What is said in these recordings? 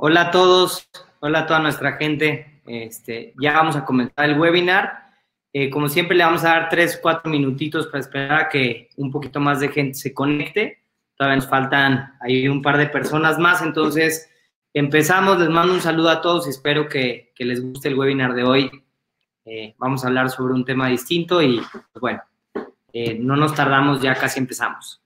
Hola a todos, hola a toda nuestra gente. Ya vamos a comenzar el webinar. Como siempre, le vamos a dar 3-4 minutitos para esperar a que un poquito más de gente se conecte. Todavía nos faltan ahí un par de personas más, entonces empezamos. Les mando un saludo a todos y espero que les guste el webinar de hoy. Vamos a hablar sobre un tema distinto y, pues bueno, no nos tardamos, ya casi empezamos.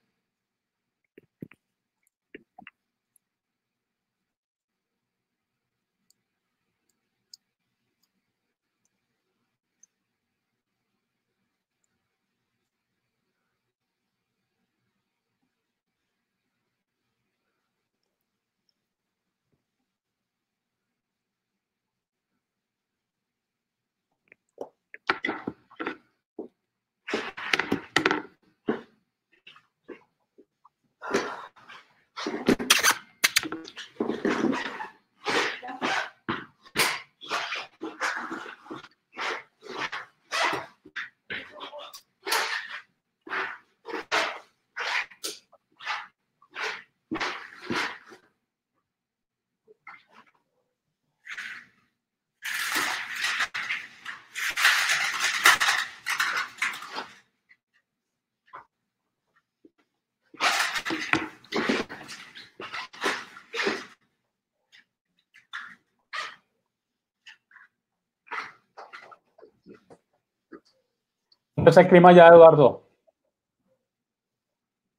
¿Cómo está el clima ya, Eduardo?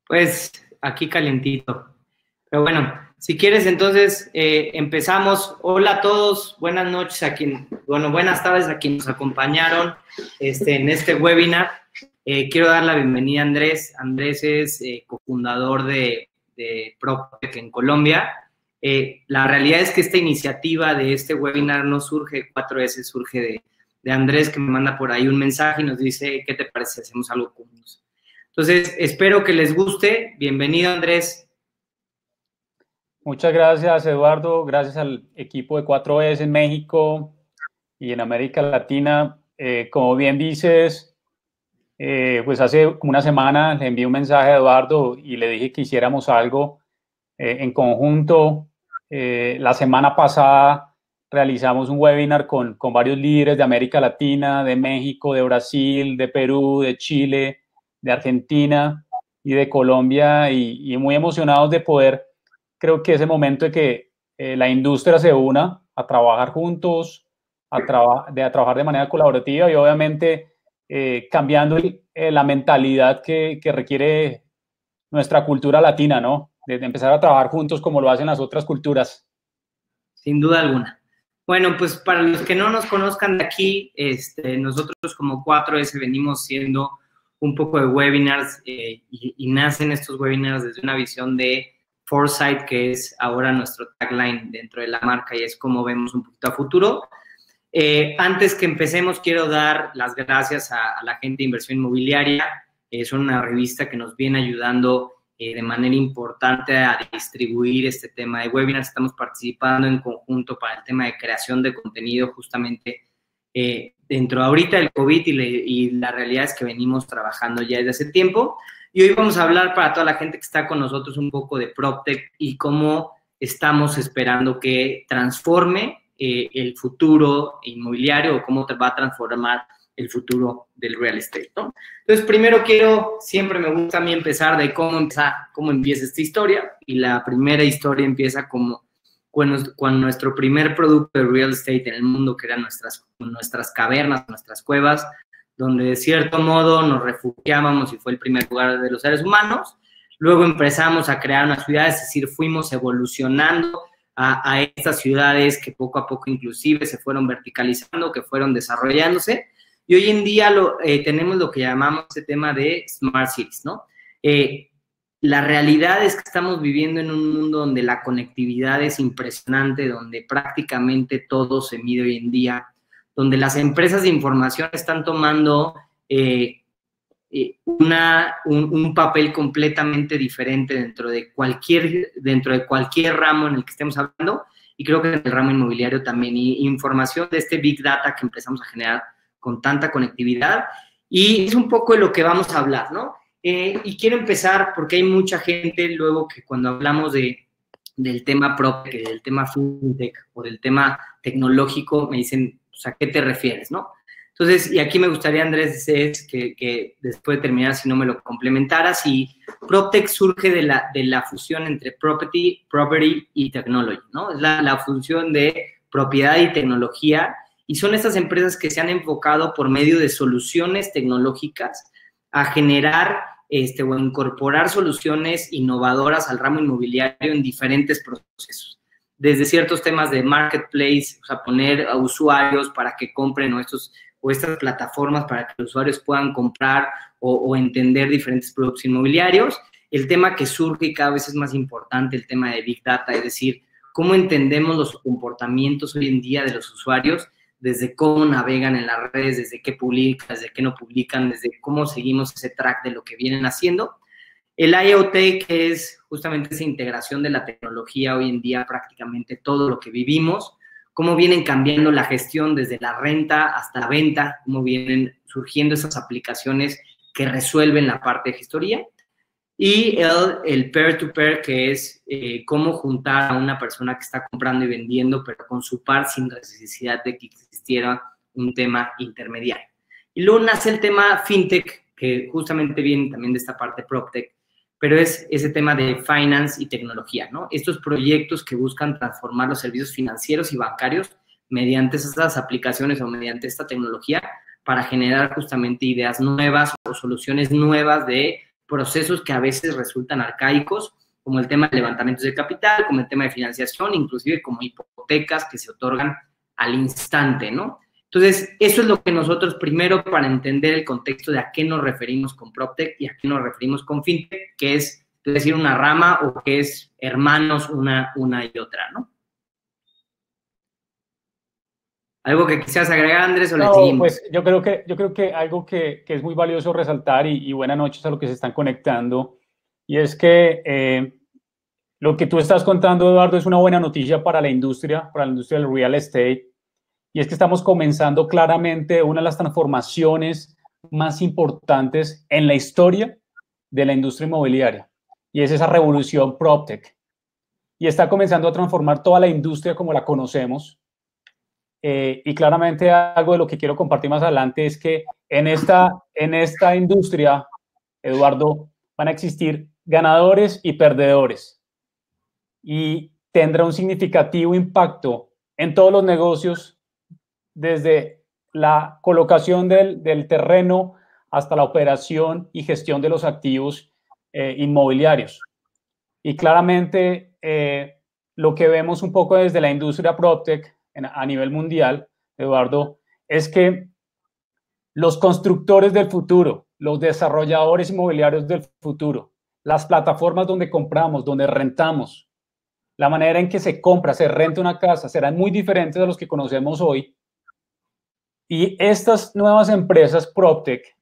Pues aquí calientito. Pero bueno, si quieres entonces empezamos. Hola a todos, buenas noches a buenas tardes a quienes nos acompañaron en este webinar. Quiero dar la bienvenida a Andrés. Andrés es cofundador de PropTech en Colombia. La realidad es que esta iniciativa de este webinar no surge de 4S, surge de Andrés, que me manda por ahí un mensaje y nos dice, ¿qué te parece si hacemos algo juntos? Entonces, espero que les guste. Bienvenido, Andrés. Muchas gracias, Eduardo. Gracias al equipo de 4S en México y en América Latina. Como bien dices, pues hace como una semana le envié un mensaje a Eduardo y le dije que hiciéramos algo en conjunto. La semana pasada realizamos un webinar con varios líderes de América Latina, de México, de Brasil, de Perú, de Chile, de Argentina y de Colombia, y muy emocionados de poder, creo que ese momento de que la industria se una a trabajar juntos, a trabajar de manera colaborativa y obviamente cambiando la mentalidad que requiere nuestra cultura latina, ¿no? De empezar a trabajar juntos como lo hacen las otras culturas. Sin duda alguna. Bueno, pues para los que no nos conozcan de aquí, nosotros como 4S venimos siendo un poco de webinars y nacen estos webinars desde una visión de Foresight, que es ahora nuestro tagline dentro de la marca y es como vemos un poquito a futuro. Antes que empecemos, quiero dar las gracias a la gente de Inversión Inmobiliaria. Es una revista que nos viene ayudando de manera importante a distribuir este tema de webinars. Estamos participando en conjunto para el tema de creación de contenido justamente dentro ahorita del COVID y la realidad es que venimos trabajando ya desde hace tiempo. Y hoy vamos a hablar para toda la gente que está con nosotros un poco de PropTech y cómo estamos esperando que transforme el futuro inmobiliario o cómo te va a transformar el futuro del real estate, ¿no? Entonces, primero siempre me gusta a mí empezar de cómo empieza esta historia, y la primera historia empieza como cuando nuestro primer producto de real estate en el mundo, que eran nuestras cavernas, nuestras cuevas, donde de cierto modo nos refugiábamos y fue el primer lugar de los seres humanos. Luego empezamos a crear unas ciudades, es decir, fuimos evolucionando a estas ciudades que poco a poco inclusive se fueron verticalizando, que fueron desarrollándose. Y hoy en día tenemos lo que llamamos este tema de Smart Cities, ¿no? La realidad es que estamos viviendo en un mundo donde la conectividad es impresionante, donde prácticamente todo se mide hoy en día, donde las empresas de información están tomando un papel completamente diferente dentro de cualquier ramo en el que estemos hablando, y creo que en el ramo inmobiliario también, y información de este Big Data que empezamos a generar con tanta conectividad, y es un poco de lo que vamos a hablar, ¿no? Y quiero empezar porque hay mucha gente luego que cuando hablamos de del tema PropTech, del tema FinTech o del tema tecnológico, me dicen, ¿a qué te refieres, no? Entonces, y aquí me gustaría, Andrés, es que después de terminar, si no me lo complementaras, y PropTech surge de la fusión entre property y technology, ¿no? Es la fusión de propiedad y tecnología, y son estas empresas que se han enfocado por medio de soluciones tecnológicas a generar o incorporar soluciones innovadoras al ramo inmobiliario en diferentes procesos. Desde ciertos temas de marketplace, o sea, poner a usuarios para que compren o estas plataformas para que los usuarios puedan comprar o entender diferentes productos inmobiliarios. El tema que surge y cada vez es más importante, el tema de Big Data, es decir, cómo entendemos los comportamientos hoy en día de los usuarios, desde cómo navegan en las redes, desde qué publican, desde qué no publican, desde cómo seguimos ese track de lo que vienen haciendo. El IoT, que es justamente esa integración de la tecnología hoy en día, prácticamente todo lo que vivimos, cómo vienen cambiando la gestión desde la renta hasta la venta, cómo vienen surgiendo esas aplicaciones que resuelven la parte de gestoría. Y el peer-to-peer, que es cómo juntar a una persona que está comprando y vendiendo, pero con su par sin necesidad de que existiera un tema intermediario. Y luego nace el tema FinTech, que justamente viene también de esta parte PropTech, pero es ese tema de finance y tecnología, ¿no? Estos proyectos que buscan transformar los servicios financieros y bancarios mediante estas aplicaciones o mediante esta tecnología para generar justamente ideas nuevas o soluciones nuevas de procesos que a veces resultan arcaicos, como el tema de levantamientos de capital, como el tema de financiación, inclusive como hipotecas que se otorgan al instante, ¿no? Entonces, eso es lo que nosotros primero, para entender el contexto de a qué nos referimos con PropTech y a qué nos referimos con FinTech, que es decir una rama o que es hermanos una y otra, ¿no? ¿Algo que quisieras agregar, Andrés, o le seguimos? Pues yo creo que algo que es muy valioso resaltar, y buenas noches a los que se están conectando, y es que lo que tú estás contando, Eduardo, es una buena noticia para la industria del real estate, y es que estamos comenzando claramente una de las transformaciones más importantes en la historia de la industria inmobiliaria, y es esa revolución PropTech, y está comenzando a transformar toda la industria como la conocemos. Y claramente algo de lo que quiero compartir más adelante es que en esta industria, Eduardo, van a existir ganadores y perdedores, y tendrá un significativo impacto en todos los negocios, desde la colocación del terreno hasta la operación y gestión de los activos inmobiliarios. Y claramente lo que vemos un poco desde la industria PropTech a nivel mundial, Eduardo, es que los constructores del futuro, los desarrolladores inmobiliarios del futuro, las plataformas donde compramos, donde rentamos, la manera en que se compra, se renta una casa, serán muy diferentes a los que conocemos hoy. Y estas nuevas empresas PropTech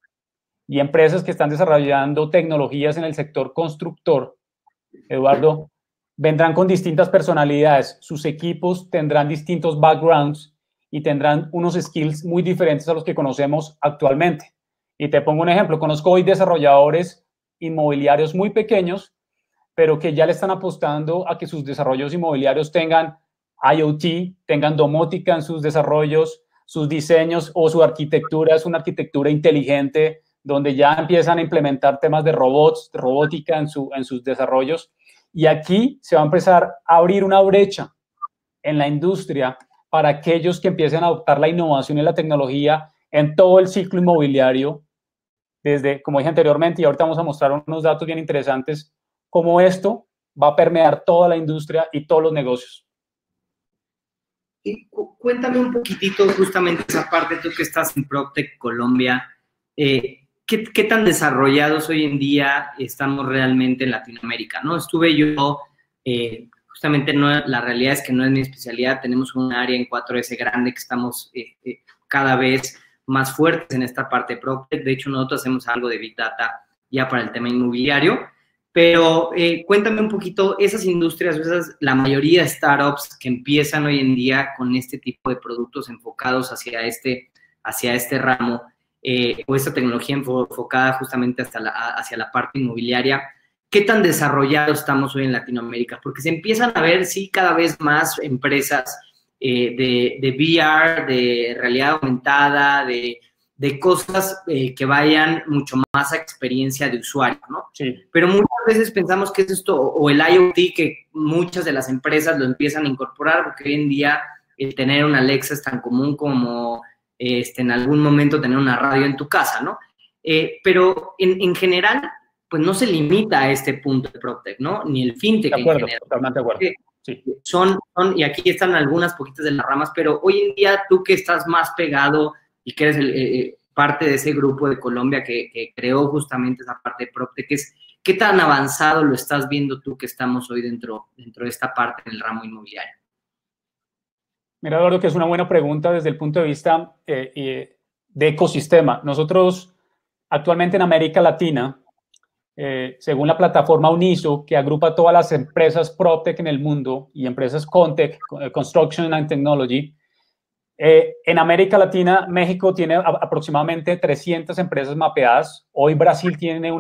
y empresas que están desarrollando tecnologías en el sector constructor, Eduardo, vendrán con distintas personalidades, sus equipos tendrán distintos backgrounds y tendrán unos skills muy diferentes a los que conocemos actualmente. Y te pongo un ejemplo, conozco hoy desarrolladores inmobiliarios muy pequeños, pero que ya le están apostando a que sus desarrollos inmobiliarios tengan IoT, tengan domótica en sus desarrollos, sus diseños, o su arquitectura es una arquitectura inteligente, donde ya empiezan a implementar temas de robots, de robótica en sus desarrollos. Y aquí se va a empezar a abrir una brecha en la industria para aquellos que empiecen a adoptar la innovación y la tecnología en todo el ciclo inmobiliario, desde, como dije anteriormente, y ahorita vamos a mostrar unos datos bien interesantes, cómo esto va a permear toda la industria y todos los negocios. Y cuéntame un poquitito justamente esa parte, tú que estás en PropTech Colombia, ¿qué tan desarrollados hoy en día estamos realmente en Latinoamérica, ¿no? Estuve yo, justamente la realidad es que no es mi especialidad, tenemos un área en 4S grande que estamos cada vez más fuertes en esta parte de PropTech. De hecho, nosotros hacemos algo de Big Data ya para el tema inmobiliario, pero cuéntame un poquito esas industrias, la mayoría de startups que empiezan hoy en día con este tipo de productos enfocados hacia este ramo, o esta tecnología enfocada justamente hacia la parte inmobiliaria. ¿qué tan desarrollados estamos hoy en Latinoamérica? Porque se empiezan a ver, sí, cada vez más empresas de VR, de realidad aumentada, de cosas que vayan mucho más a experiencia de usuario, ¿no? Sí. Pero muchas veces pensamos que es esto, o el IoT, que muchas de las empresas lo empiezan a incorporar, porque hoy en día el tener una Alexa es tan común como en algún momento tener una radio en tu casa, ¿no? Pero en general, pues no se limita a este punto de PropTech, ¿no? Ni el FinTech en general. Totalmente de acuerdo. Sí. Y aquí están algunas poquitas de las ramas, pero hoy en día tú que estás más pegado y que eres parte de ese grupo de Colombia que creó justamente esa parte de PropTech, ¿qué tan avanzado lo estás viendo tú que estamos hoy dentro de esta parte del ramo inmobiliario? Mira, Eduardo, que es una buena pregunta desde el punto de vista de ecosistema. Nosotros actualmente en América Latina, según la plataforma UNISO, que agrupa todas las empresas PropTech en el mundo y empresas ConTech, Construction and Technology, en América Latina, México tiene aproximadamente 300 empresas mapeadas. Hoy Brasil tiene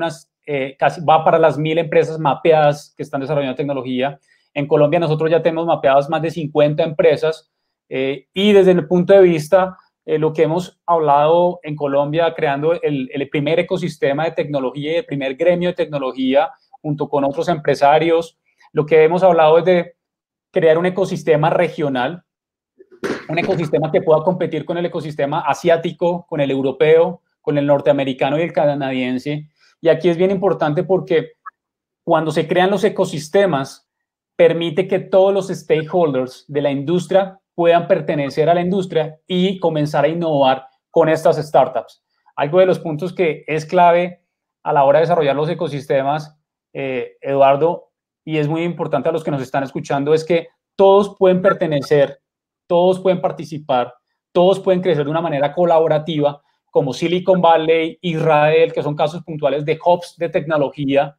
casi va para las 1000 empresas mapeadas que están desarrollando tecnología. En Colombia nosotros ya tenemos mapeadas más de 50 empresas y desde el punto de vista lo que hemos hablado en Colombia, creando el primer ecosistema de tecnología y el primer gremio de tecnología junto con otros empresarios, lo que hemos hablado es de crear un ecosistema regional, un ecosistema que pueda competir con el ecosistema asiático, con el europeo, con el norteamericano y el canadiense. Y aquí es bien importante porque cuando se crean los ecosistemas, permite que todos los stakeholders de la industria puedan pertenecer a la industria y comenzar a innovar con estas startups. Algo de los puntos que es clave a la hora de desarrollar los ecosistemas, Eduardo, y es muy importante a los que nos están escuchando, es que todos pueden pertenecer, todos pueden participar, todos pueden crecer de una manera colaborativa, como Silicon Valley, Israel, que son casos puntuales de hubs de tecnología.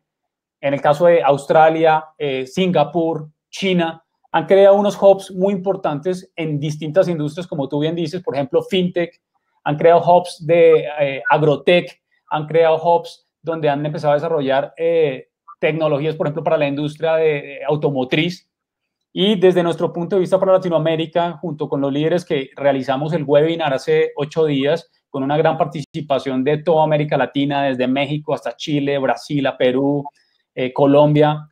En el caso de Australia, Singapur, China, han creado unos hubs muy importantes en distintas industrias, como tú bien dices, por ejemplo, FinTech, han creado hubs de agrotech, han creado hubs donde han empezado a desarrollar tecnologías, por ejemplo, para la industria de automotriz. Y desde nuestro punto de vista para Latinoamérica, junto con los líderes que realizamos el webinar hace 8 días, con una gran participación de toda América Latina, desde México hasta Chile, Brasil, Perú, Colombia,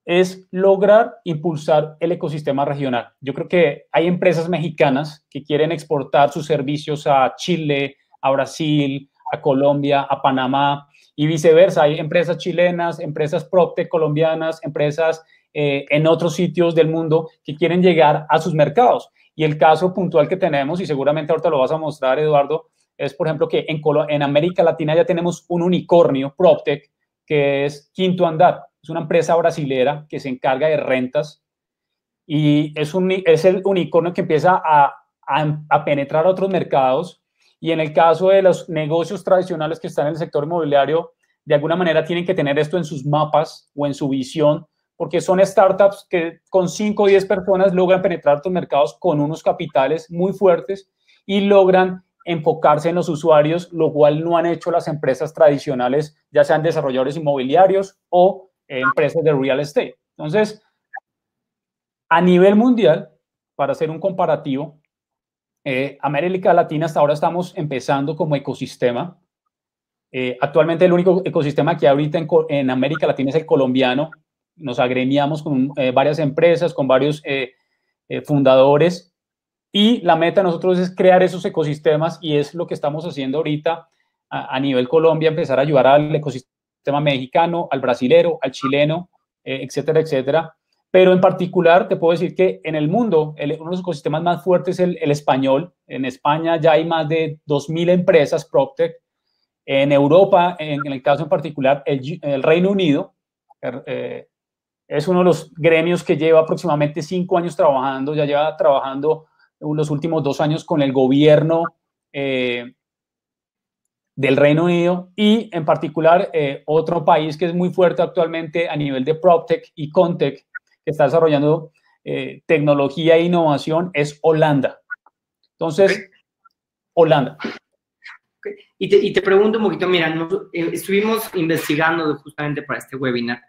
es lograr impulsar el ecosistema regional. Yo creo que hay empresas mexicanas que quieren exportar sus servicios a Chile, a Brasil, a Colombia, a Panamá y viceversa. Hay empresas chilenas, empresas PropTech colombianas, empresas en otros sitios del mundo que quieren llegar a sus mercados. Y el caso puntual que tenemos, y seguramente ahorita lo vas a mostrar, Eduardo, es, por ejemplo, que en América Latina ya tenemos un unicornio PropTech que es Quinto Andar. Es una empresa brasilera que se encarga de rentas y es el unicornio que empieza a penetrar a otros mercados. Y en el caso de los negocios tradicionales que están en el sector inmobiliario, de alguna manera tienen que tener esto en sus mapas o en su visión, porque son startups que con 5 o 10 personas logran penetrar otros mercados con unos capitales muy fuertes y logran enfocarse en los usuarios, lo cual no han hecho las empresas tradicionales, ya sean desarrolladores inmobiliarios o empresas de real estate. Entonces, a nivel mundial, para hacer un comparativo, América Latina hasta ahora estamos empezando como ecosistema. Actualmente el único ecosistema que hay ahorita en América Latina es el colombiano. Nos agremiamos con varias empresas, con varios fundadores. Y la meta de nosotros es crear esos ecosistemas y es lo que estamos haciendo ahorita a nivel Colombia, empezar a ayudar al ecosistema mexicano, al brasilero, al chileno, etcétera, etcétera. Pero en particular te puedo decir que en el mundo uno de los ecosistemas más fuertes es el español. En España ya hay más de 2000 empresas PropTech. En Europa, en el caso en particular, el Reino Unido es uno de los gremios que lleva aproximadamente 5 años trabajando, ya lleva trabajando los últimos 2 años con el gobierno del Reino Unido y en particular otro país que es muy fuerte actualmente a nivel de PropTech y ConTech que está desarrollando tecnología e innovación es Holanda. Entonces, Holanda. Okay. Y te pregunto un poquito, mira, estuvimos investigando justamente para este webinar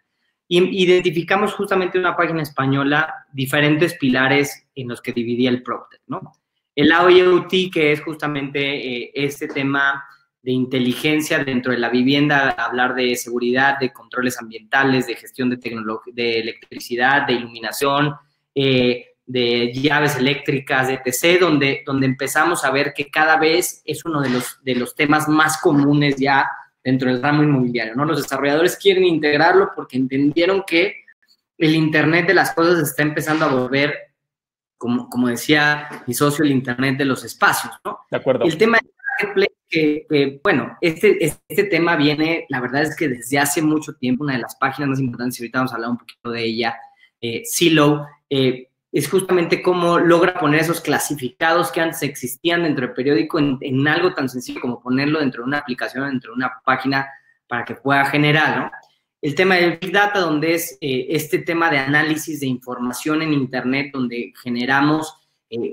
y identificamos justamente en una página española diferentes pilares en los que dividía el PropTech, ¿no? El IoT, que es justamente este tema de inteligencia dentro de la vivienda, hablar de seguridad, de controles ambientales, de gestión de de electricidad, de iluminación, de llaves eléctricas, etc., donde empezamos a ver que cada vez es uno de los temas más comunes ya dentro del ramo inmobiliario, ¿no? Los desarrolladores quieren integrarlo porque entendieron que el Internet de las cosas está empezando a volver, como decía mi socio, el Internet de los espacios, ¿no? De acuerdo. El tema de marketplace, bueno, este tema viene, la verdad es que desde hace mucho tiempo, una de las páginas más importantes, y ahorita vamos a hablar un poquito de ella, Zillow, es justamente cómo logra poner esos clasificados que antes existían dentro del periódico en algo tan sencillo como ponerlo dentro de una aplicación, dentro de una página para que pueda generar, ¿no? El tema del Big Data, donde es este tema de análisis de información en Internet, donde generamos,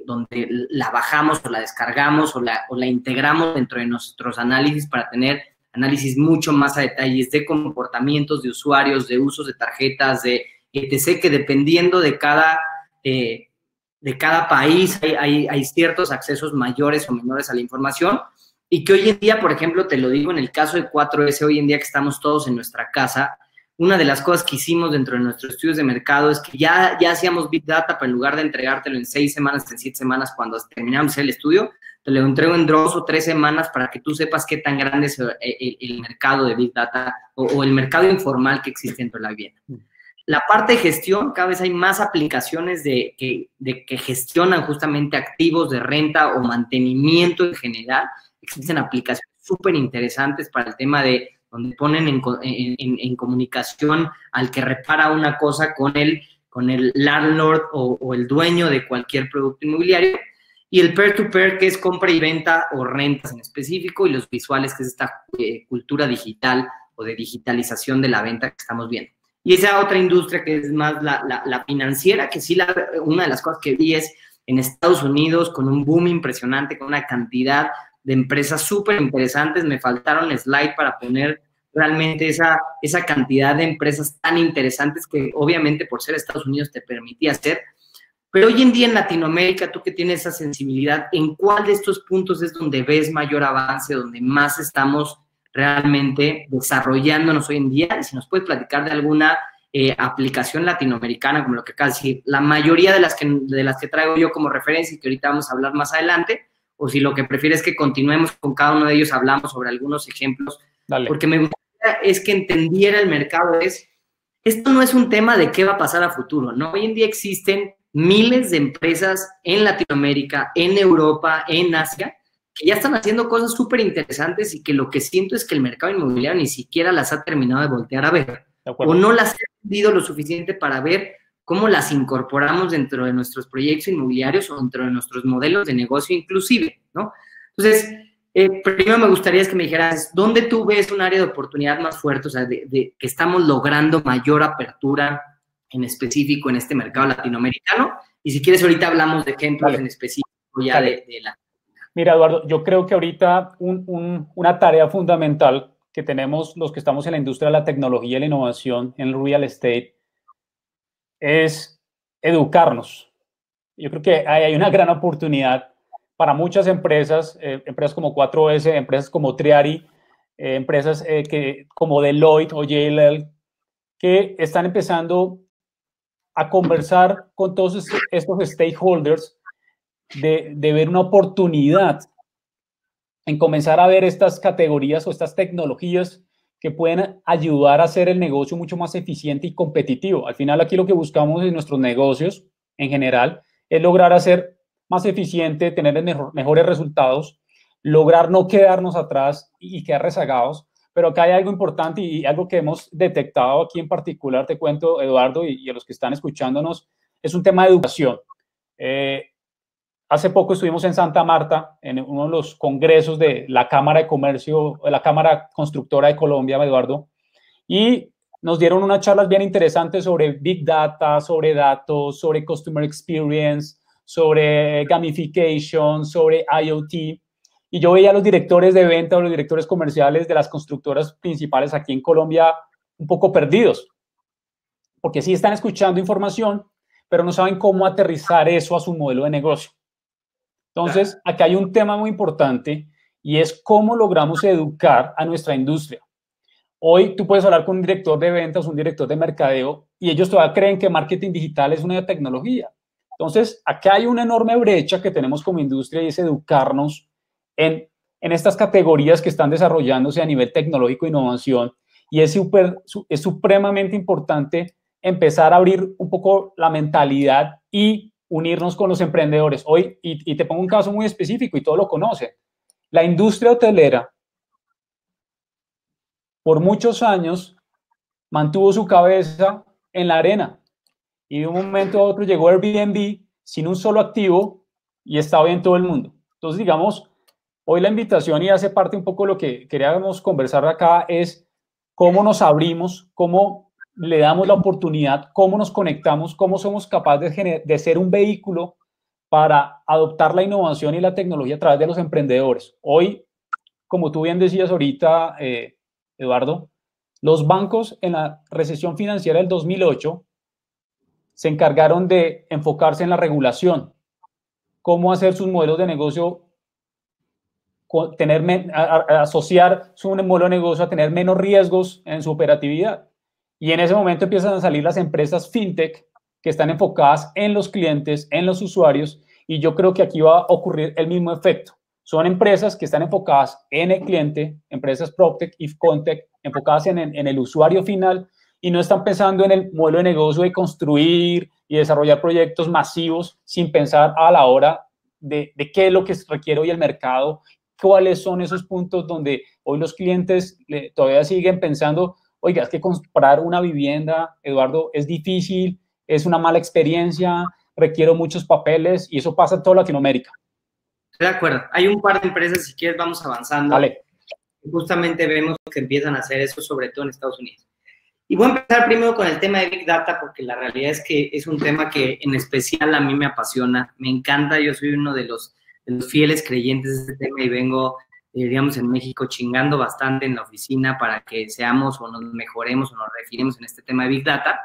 donde la bajamos o la descargamos o la integramos dentro de nuestros análisis para tener análisis mucho más a detalles de comportamientos de usuarios, de usos de tarjetas, de etc., que dependiendo de cada país hay ciertos accesos mayores o menores a la información y que hoy en día, por ejemplo, te lo digo en el caso de 4S, hoy en día que estamos todos en nuestra casa, una de las cosas que hicimos dentro de nuestros estudios de mercado es que ya hacíamos Big Data, pero en lugar de entregártelo en 6 semanas, en 7 semanas, cuando terminamos el estudio, te lo entrego en 2 o 3 semanas para que tú sepas qué tan grande es el mercado de Big Data o el mercado informal que existe dentro de la vivienda. La parte de gestión, cada vez hay más aplicaciones de que gestionan justamente activos de renta o mantenimiento en general. Existen aplicaciones súper interesantes para el tema de donde ponen en comunicación al que repara una cosa con el landlord o el dueño de cualquier producto inmobiliario. Y el peer-to-peer, que es compra y venta o rentas en específico, y los visuales, que es esta cultura digital o de digitalización de la venta que estamos viendo. Y esa otra industria que es más la financiera, que sí, una de las cosas que vi es en Estados Unidos con un boom impresionante, con una cantidad de empresas súper interesantes. Me faltaron slides para poner realmente esa cantidad de empresas tan interesantes que obviamente por ser Estados Unidos te permitía hacer. Pero hoy en día en Latinoamérica, tú que tienes esa sensibilidad, ¿en cuál de estos puntos es donde ves mayor avance, donde más estamos realmente desarrollándonos hoy en día? Y si nos puedes platicar de alguna aplicación latinoamericana, como lo que acabas de decir, la mayoría de las que traigo yo como referencia y que ahorita vamos a hablar más adelante, o si lo que prefieres es que continuemos con cada uno de ellos, hablamos sobre algunos ejemplos. Dale. Porque me gustaría es que entendiera el mercado, esto no es un tema de qué va a pasar a futuro, ¿no? Hoy en día existen miles de empresas en Latinoamérica, en Europa, en Asia, que ya están haciendo cosas súper interesantes y que lo que siento es que el mercado inmobiliario ni siquiera las ha terminado de voltear a ver. O no las ha entendido lo suficiente para ver cómo las incorporamos dentro de nuestros proyectos inmobiliarios o dentro de nuestros modelos de negocio inclusive, ¿no? Entonces, primero me gustaría que me dijeras, ¿dónde tú ves un área de oportunidad más fuerte? O sea, de que estamos logrando mayor apertura en específico en este mercado latinoamericano. Y si quieres, ahorita hablamos de ejemplos en específico ya de la... Mira, Eduardo, yo creo que ahorita una tarea fundamental que tenemos los que estamos en la industria de la tecnología y la innovación en el real estate es educarnos. Yo creo que hay una gran oportunidad para muchas empresas, empresas como 4S, empresas como Triari, empresas como Deloitte o JLL, que están empezando a conversar con todos estos stakeholders de ver una oportunidad en comenzar a ver estas categorías o estas tecnologías que pueden ayudar a hacer el negocio mucho más eficiente y competitivo. Al final, aquí lo que buscamos en nuestros negocios en general es lograr hacer más eficiente, tener mejores resultados, lograr no quedarnos atrás y quedar rezagados. Pero acá hay algo importante y algo que hemos detectado aquí en particular, te cuento, Eduardo, y a los que están escuchándonos, es un tema de educación. Hace poco estuvimos en Santa Marta, en uno de los congresos de la Cámara de Comercio, de la Cámara Constructora de Colombia, Eduardo, y nos dieron unas charlas bien interesantes sobre Big Data, sobre datos, sobre Customer Experience, sobre gamification, sobre IoT. y yo veía a los directores de venta o los directores comerciales de las constructoras principales aquí en Colombia un poco perdidos, porque sí están escuchando información, pero no saben cómo aterrizar eso a su modelo de negocio. Entonces, aquí hay un tema muy importante y es cómo logramos educar a nuestra industria. Hoy tú puedes hablar con un director de ventas, un director de mercadeo, y ellos todavía creen que marketing digital es una tecnología. Entonces, acá hay una enorme brecha que tenemos como industria y es educarnos en estas categorías que están desarrollándose a nivel tecnológico e innovación. Y es supremamente importante empezar a abrir un poco la mentalidad y unirnos con los emprendedores. Hoy, y te pongo un caso muy específico y todos lo conocen, la industria hotelera por muchos años mantuvo su cabeza en la arena y de un momento a otro llegó Airbnb sin un solo activo y está hoy en todo el mundo. Entonces, digamos, hoy la invitación, y hace parte un poco de lo que queríamos conversar acá, es cómo nos abrimos, cómo le damos la oportunidad, cómo nos conectamos, cómo somos capaces de ser un vehículo para adoptar la innovación y la tecnología a través de los emprendedores. Hoy, como tú bien decías ahorita, Eduardo, los bancos en la recesión financiera del 2008 se encargaron de enfocarse en la regulación, cómo hacer sus modelos de negocio, asociar su modelo de negocio a tener menos riesgos en su operatividad. Y en ese momento empiezan a salir las empresas fintech que están enfocadas en los clientes, en los usuarios, y yo creo que aquí va a ocurrir el mismo efecto. Son empresas que están enfocadas en el cliente, empresas PropTech y Contech, enfocadas en el usuario final y no están pensando en el modelo de negocio de construir y desarrollar proyectos masivos sin pensar a la hora de qué es lo que requiere hoy el mercado, cuáles son esos puntos donde hoy los clientes todavía siguen pensando, oiga, es que comprar una vivienda, Eduardo, es difícil, es una mala experiencia, requiero muchos papeles y eso pasa en toda Latinoamérica. Estoy de acuerdo. Hay un par de empresas, si quieres vamos avanzando. Dale. Justamente vemos que empiezan a hacer eso, sobre todo en Estados Unidos. Y voy a empezar primero con el tema de Big Data, porque la realidad es que es un tema que en especial a mí me apasiona, me encanta, yo soy uno de los fieles creyentes de este tema y vengo, digamos, en México chingando bastante en la oficina para que seamos o nos mejoremos o nos refinemos en este tema de Big Data,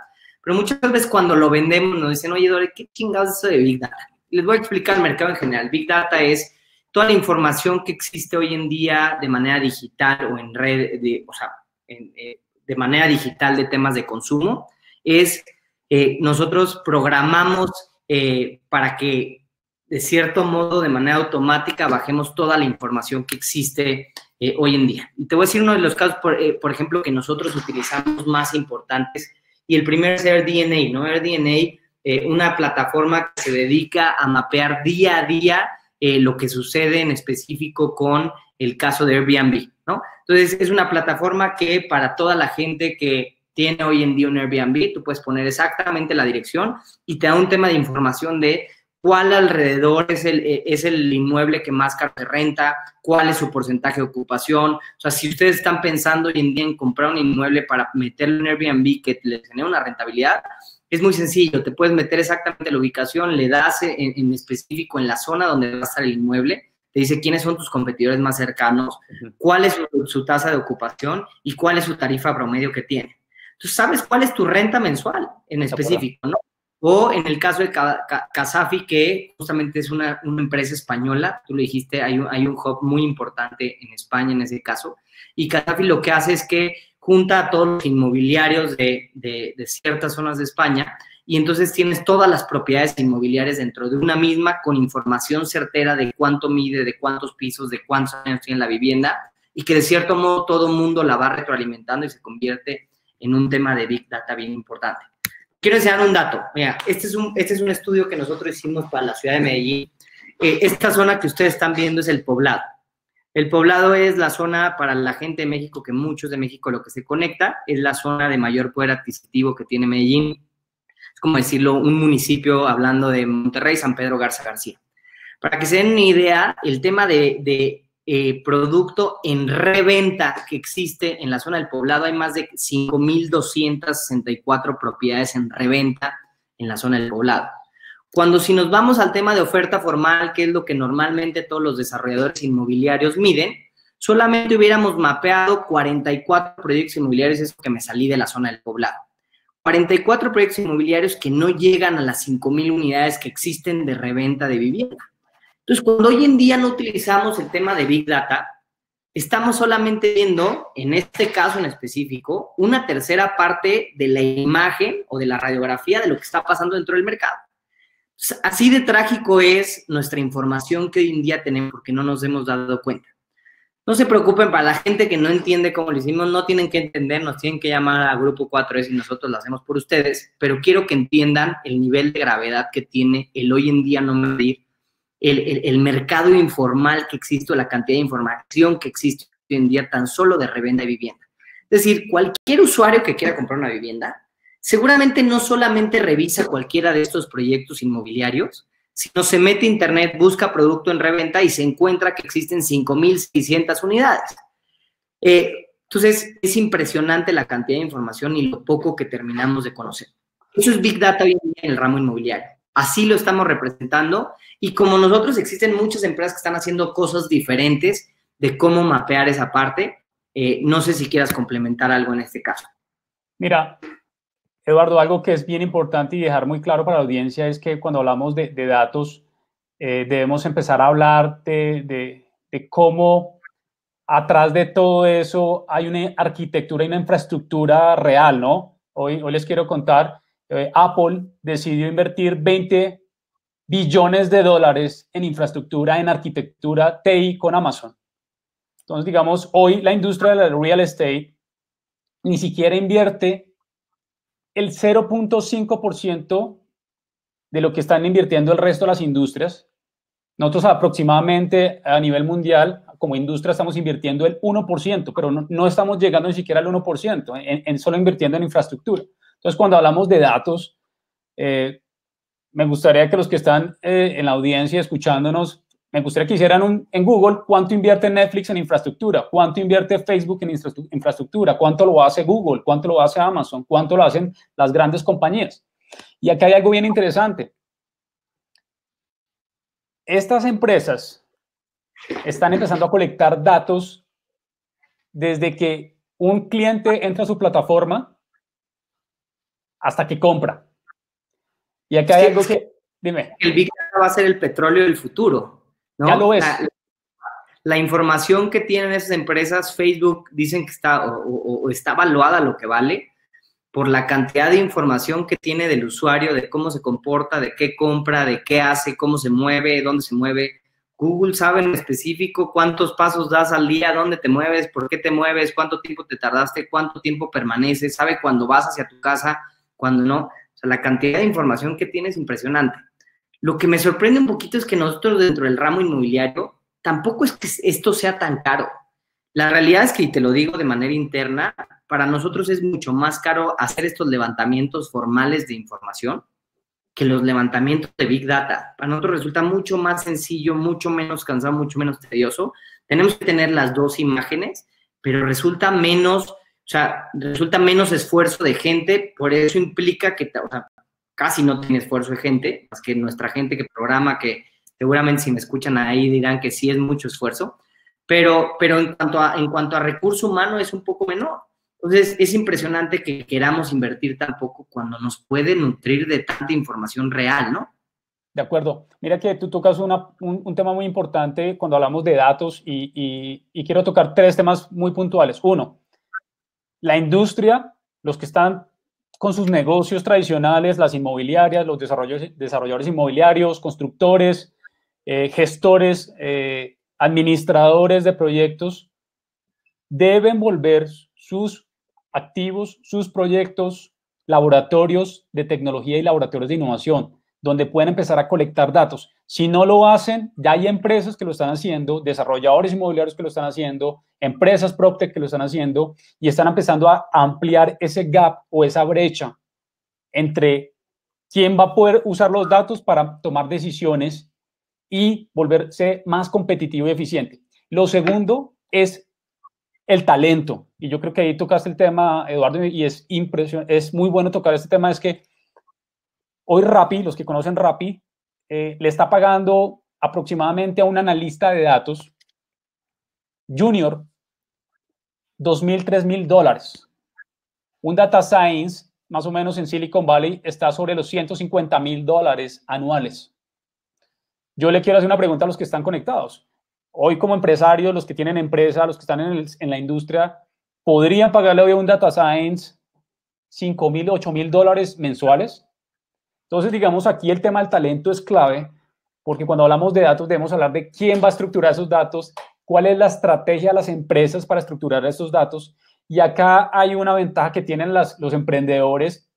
pero muchas veces cuando lo vendemos nos dicen, oye, Dore, ¿qué chingados es eso de Big Data? Les voy a explicar el mercado en general. Big Data es toda la información que existe hoy en día de manera digital o en red, de manera digital de temas de consumo, nosotros programamos para que, de cierto modo, de manera automática, bajemos toda la información que existe hoy en día. Y te voy a decir uno de los casos, por ejemplo, que nosotros utilizamos más importantes, y el primero es AirDNA, ¿no? AirDNA, una plataforma que se dedica a mapear día a día lo que sucede en específico con el caso de Airbnb, ¿no? Entonces, es una plataforma que para toda la gente que tiene hoy en día un Airbnb, tú puedes poner exactamente la dirección y te da un tema de información de cuál alrededor es el inmueble que más caro se renta, cuál es su porcentaje de ocupación. O sea, si ustedes están pensando hoy en día en comprar un inmueble para meterlo en Airbnb que les genere una rentabilidad, es muy sencillo, te puedes meter exactamente la ubicación, le das en específico en la zona donde va a estar el inmueble, te dice quiénes son tus competidores más cercanos, cuál es su tasa de ocupación y cuál es su tarifa promedio que tiene. Tú sabes cuál es tu renta mensual en específico, ¿no? O en el caso de Casafi, que justamente es una empresa española, tú lo dijiste, hay un hub muy importante en España en ese caso, y Casafi lo que hace es que junta a todos los inmobiliarios de ciertas zonas de España y entonces tienes todas las propiedades inmobiliarias dentro de una misma con información certera de cuánto mide, de cuántos pisos, de cuántos años tiene la vivienda y que de cierto modo todo el mundo la va retroalimentando y se convierte en un tema de Big Data bien importante. Quiero enseñar un dato. Mira, este es un estudio que nosotros hicimos para la ciudad de Medellín. Esta zona que ustedes están viendo es el Poblado. El Poblado es la zona para la gente de México, que muchos de México lo que se conecta, es la zona de mayor poder adquisitivo que tiene Medellín. Es como decirlo, un municipio, hablando de Monterrey, San Pedro Garza García. Para que se den una idea, el tema de producto en reventa que existe en la zona del Poblado, hay más de 5,264 propiedades en reventa en la zona del Poblado. Cuando si nos vamos al tema de oferta formal, que es lo que normalmente todos los desarrolladores inmobiliarios miden, solamente hubiéramos mapeado 44 proyectos inmobiliarios, eso que me salí de la zona del poblado. 44 proyectos inmobiliarios que no llegan a las 5,000 unidades que existen de reventa de vivienda. Entonces, cuando hoy en día no utilizamos el tema de Big Data, estamos solamente viendo, en este caso en específico, una tercera parte de la imagen o de la radiografía de lo que está pasando dentro del mercado. Así de trágico es nuestra información que hoy en día tenemos porque no nos hemos dado cuenta. No se preocupen, para la gente que no entiende cómo lo hicimos, no tienen que entender, nos tienen que llamar a Grupo 4S y nosotros lo hacemos por ustedes, pero quiero que entiendan el nivel de gravedad que tiene el hoy en día no medir el mercado informal que existe, o la cantidad de información que existe hoy en día tan solo de reventa de vivienda. Es decir, cualquier usuario que quiera comprar una vivienda, seguramente no solamente revisa cualquiera de estos proyectos inmobiliarios, sino se mete a internet, busca producto en reventa y se encuentra que existen 5,600 unidades. Entonces, es impresionante la cantidad de información y lo poco que terminamos de conocer. Eso es Big Data hoy en día en el ramo inmobiliario. Así lo estamos representando y como nosotros existen muchas empresas que están haciendo cosas diferentes de cómo mapear esa parte. No sé si quieras complementar algo en este caso. Mira, Eduardo, algo que es bien importante y dejar muy claro para la audiencia es que cuando hablamos de datos, debemos empezar a hablar de cómo atrás de todo eso hay una arquitectura y una infraestructura real, ¿no? Hoy les quiero contar, Apple decidió invertir 20 billones de dólares en infraestructura, en arquitectura TI con Amazon. Entonces, digamos, hoy la industria del real estate ni siquiera invierte el 0.5% de lo que están invirtiendo el resto de las industrias. Nosotros aproximadamente a nivel mundial, como industria, estamos invirtiendo el 1%, pero no estamos llegando ni siquiera al 1% en solo invirtiendo en infraestructura. Entonces, cuando hablamos de datos, me gustaría que los que están en la audiencia escuchándonos, me gustaría que hicieran en Google cuánto invierte Netflix en infraestructura, cuánto invierte Facebook en infraestructura, cuánto lo hace Google, cuánto lo hace Amazon, cuánto lo hacen las grandes compañías. Y acá hay algo bien interesante. Estas empresas están empezando a colectar datos desde que un cliente entra a su plataforma hasta que compra. Y acá hay algo que... Dime. El Big Data va a ser el petróleo del futuro, ¿no? Ya lo es. La información que tienen esas empresas, Facebook, dicen que está o está valuada lo que vale por la cantidad de información que tiene del usuario, de cómo se comporta, de qué compra, de qué hace, cómo se mueve, dónde se mueve. Google sabe en específico cuántos pasos das al día, dónde te mueves, por qué te mueves, cuánto tiempo te tardaste, cuánto tiempo permaneces, sabe cuándo vas hacia tu casa, cuándo no. O sea, la cantidad de información que tiene es impresionante. Lo que me sorprende un poquito es que nosotros dentro del ramo inmobiliario tampoco es que esto sea tan caro. La realidad es que, y te lo digo de manera interna, para nosotros es mucho más caro hacer estos levantamientos formales de información que los levantamientos de Big Data. Para nosotros resulta mucho más sencillo, mucho menos cansado, mucho menos tedioso. Tenemos que tener las dos imágenes, pero resulta menos esfuerzo de gente, por eso implica que, casi no tiene esfuerzo de gente, más que nuestra gente que programa, que seguramente si me escuchan ahí dirán que sí es mucho esfuerzo, pero en cuanto a recurso humano es un poco menor. Entonces, es impresionante que queramos invertir tan poco cuando nos puede nutrir de tanta información real, ¿no? De acuerdo. Mira que tú tocas un tema muy importante cuando hablamos de datos y quiero tocar tres temas muy puntuales. Uno, la industria, los que están con sus negocios tradicionales, las inmobiliarias, los desarrolladores inmobiliarios, constructores, gestores, administradores de proyectos, deben volver sus activos, sus proyectos, laboratorios de tecnología y laboratorios de innovación, donde pueden empezar a colectar datos. Si no lo hacen, ya hay empresas que lo están haciendo, desarrolladores inmobiliarios que lo están haciendo, empresas PropTech que lo están haciendo y están empezando a ampliar ese gap o esa brecha entre quién va a poder usar los datos para tomar decisiones y volverse más competitivo y eficiente. Lo segundo es el talento. Y yo creo que ahí tocaste el tema, Eduardo, y es muy bueno tocar este tema, es que hoy Rappi, los que conocen Rappi, le está pagando aproximadamente a un analista de datos junior $2,000, $3,000. Un data science, más o menos en Silicon Valley, está sobre los $150,000 anuales. Yo le quiero hacer una pregunta a los que están conectados. Hoy, como empresarios, los que tienen empresa, los que están en la industria, ¿podrían pagarle hoy a un data science $5,000, $8,000 mensuales? Entonces, digamos, aquí el tema del talento es clave, porque cuando hablamos de datos debemos hablar de quién va a estructurar esos datos, cuál es la estrategia de las empresas para estructurar estos datos. Y acá hay una ventaja que tienen los emprendedores,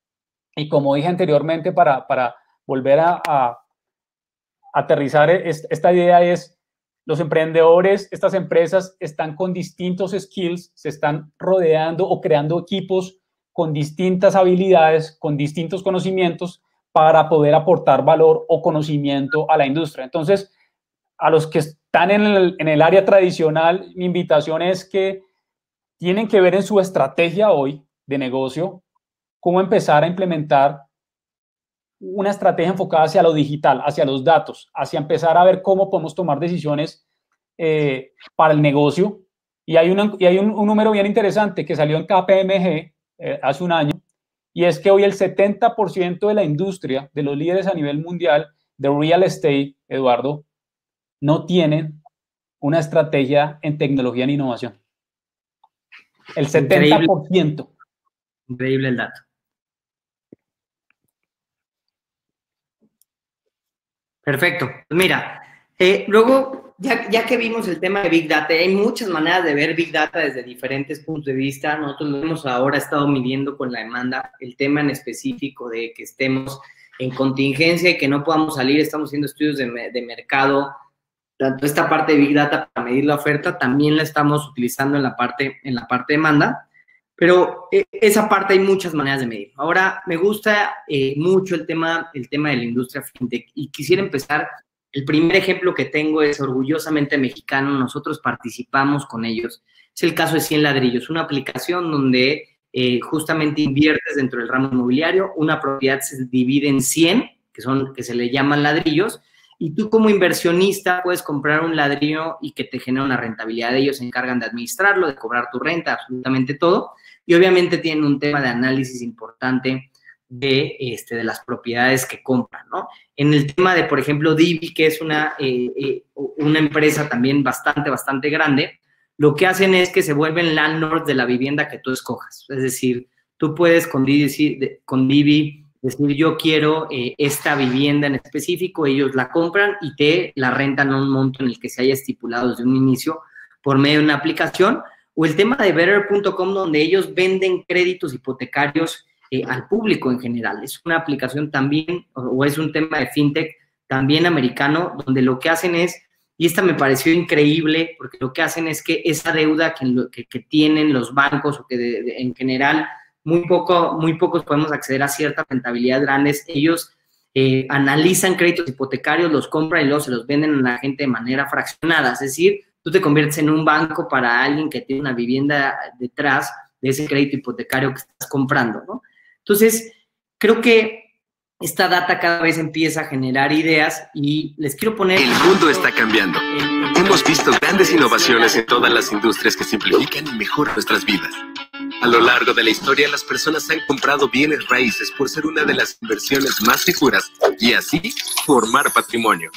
y como dije anteriormente, para volver a aterrizar esta idea es, los emprendedores, estas empresas están con distintos skills, se están rodeando o creando equipos con distintas habilidades, con distintos conocimientos para poder aportar valor o conocimiento a la industria. Entonces, a los que están en el área tradicional, mi invitación es que tienen que ver en su estrategia hoy de negocio cómo empezar a implementar una estrategia enfocada hacia lo digital, hacia los datos, hacia empezar a ver cómo podemos tomar decisiones para el negocio. Y hay un número bien interesante que salió en KPMG hace un año, y es que hoy el 70% de la industria, de los líderes a nivel mundial de real estate, Eduardo, no tienen una estrategia en tecnología e innovación. El 70%. Increíble el dato. Perfecto. Mira, luego, ya que vimos el tema de Big Data, hay muchas maneras de ver Big Data desde diferentes puntos de vista. Nosotros lo hemos ahora estado midiendo con la demanda. El tema en específico de que estemos en contingencia y que no podamos salir, estamos haciendo estudios de mercado. Tanto esta parte de Big Data para medir la oferta, también la estamos utilizando en la parte de demanda. Pero esa parte hay muchas maneras de medir. Ahora, me gusta mucho el tema de la industria fintech y quisiera empezar. El primer ejemplo que tengo es orgullosamente mexicano. Nosotros participamos con ellos. Es el caso de 100 Ladrillos, una aplicación donde justamente inviertes dentro del ramo inmobiliario. Una propiedad se divide en 100, que se le llaman ladrillos, y tú como inversionista puedes comprar un ladrillo y que te genere una rentabilidad. Ellos se encargan de administrarlo, de cobrar tu renta, absolutamente todo. Y obviamente tienen un tema de análisis importante de las propiedades que compran, ¿no? En el tema de, por ejemplo, Divi, que es una empresa también bastante grande, lo que hacen es que se vuelven landlords de la vivienda que tú escojas. Es decir, tú puedes con Divi decir, yo quiero esta vivienda en específico, ellos la compran y te la rentan a un monto en el que se haya estipulado desde un inicio por medio de una aplicación. O el tema de Better.com, donde ellos venden créditos hipotecarios al público en general. Es una aplicación también, o es un tema de fintech también americano, donde lo que hacen es, y esta me pareció increíble, porque lo que hacen es que esa deuda que tienen los bancos, o que en general muy pocos podemos acceder a cierta rentabilidad grandes, ellos analizan créditos hipotecarios, los compran y luego se los venden a la gente de manera fraccionada. Es decir, tú te conviertes en un banco para alguien que tiene una vivienda detrás de ese crédito hipotecario que estás comprando, ¿no? Entonces, creo que esta data cada vez empieza a generar ideas y les quiero poner... El mundo está cambiando. Hemos visto grandes innovaciones en todas las industrias que simplifican y mejoran nuestras vidas. A lo largo de la historia, las personas han comprado bienes raíces por ser una de las inversiones más seguras y así formar patrimonio.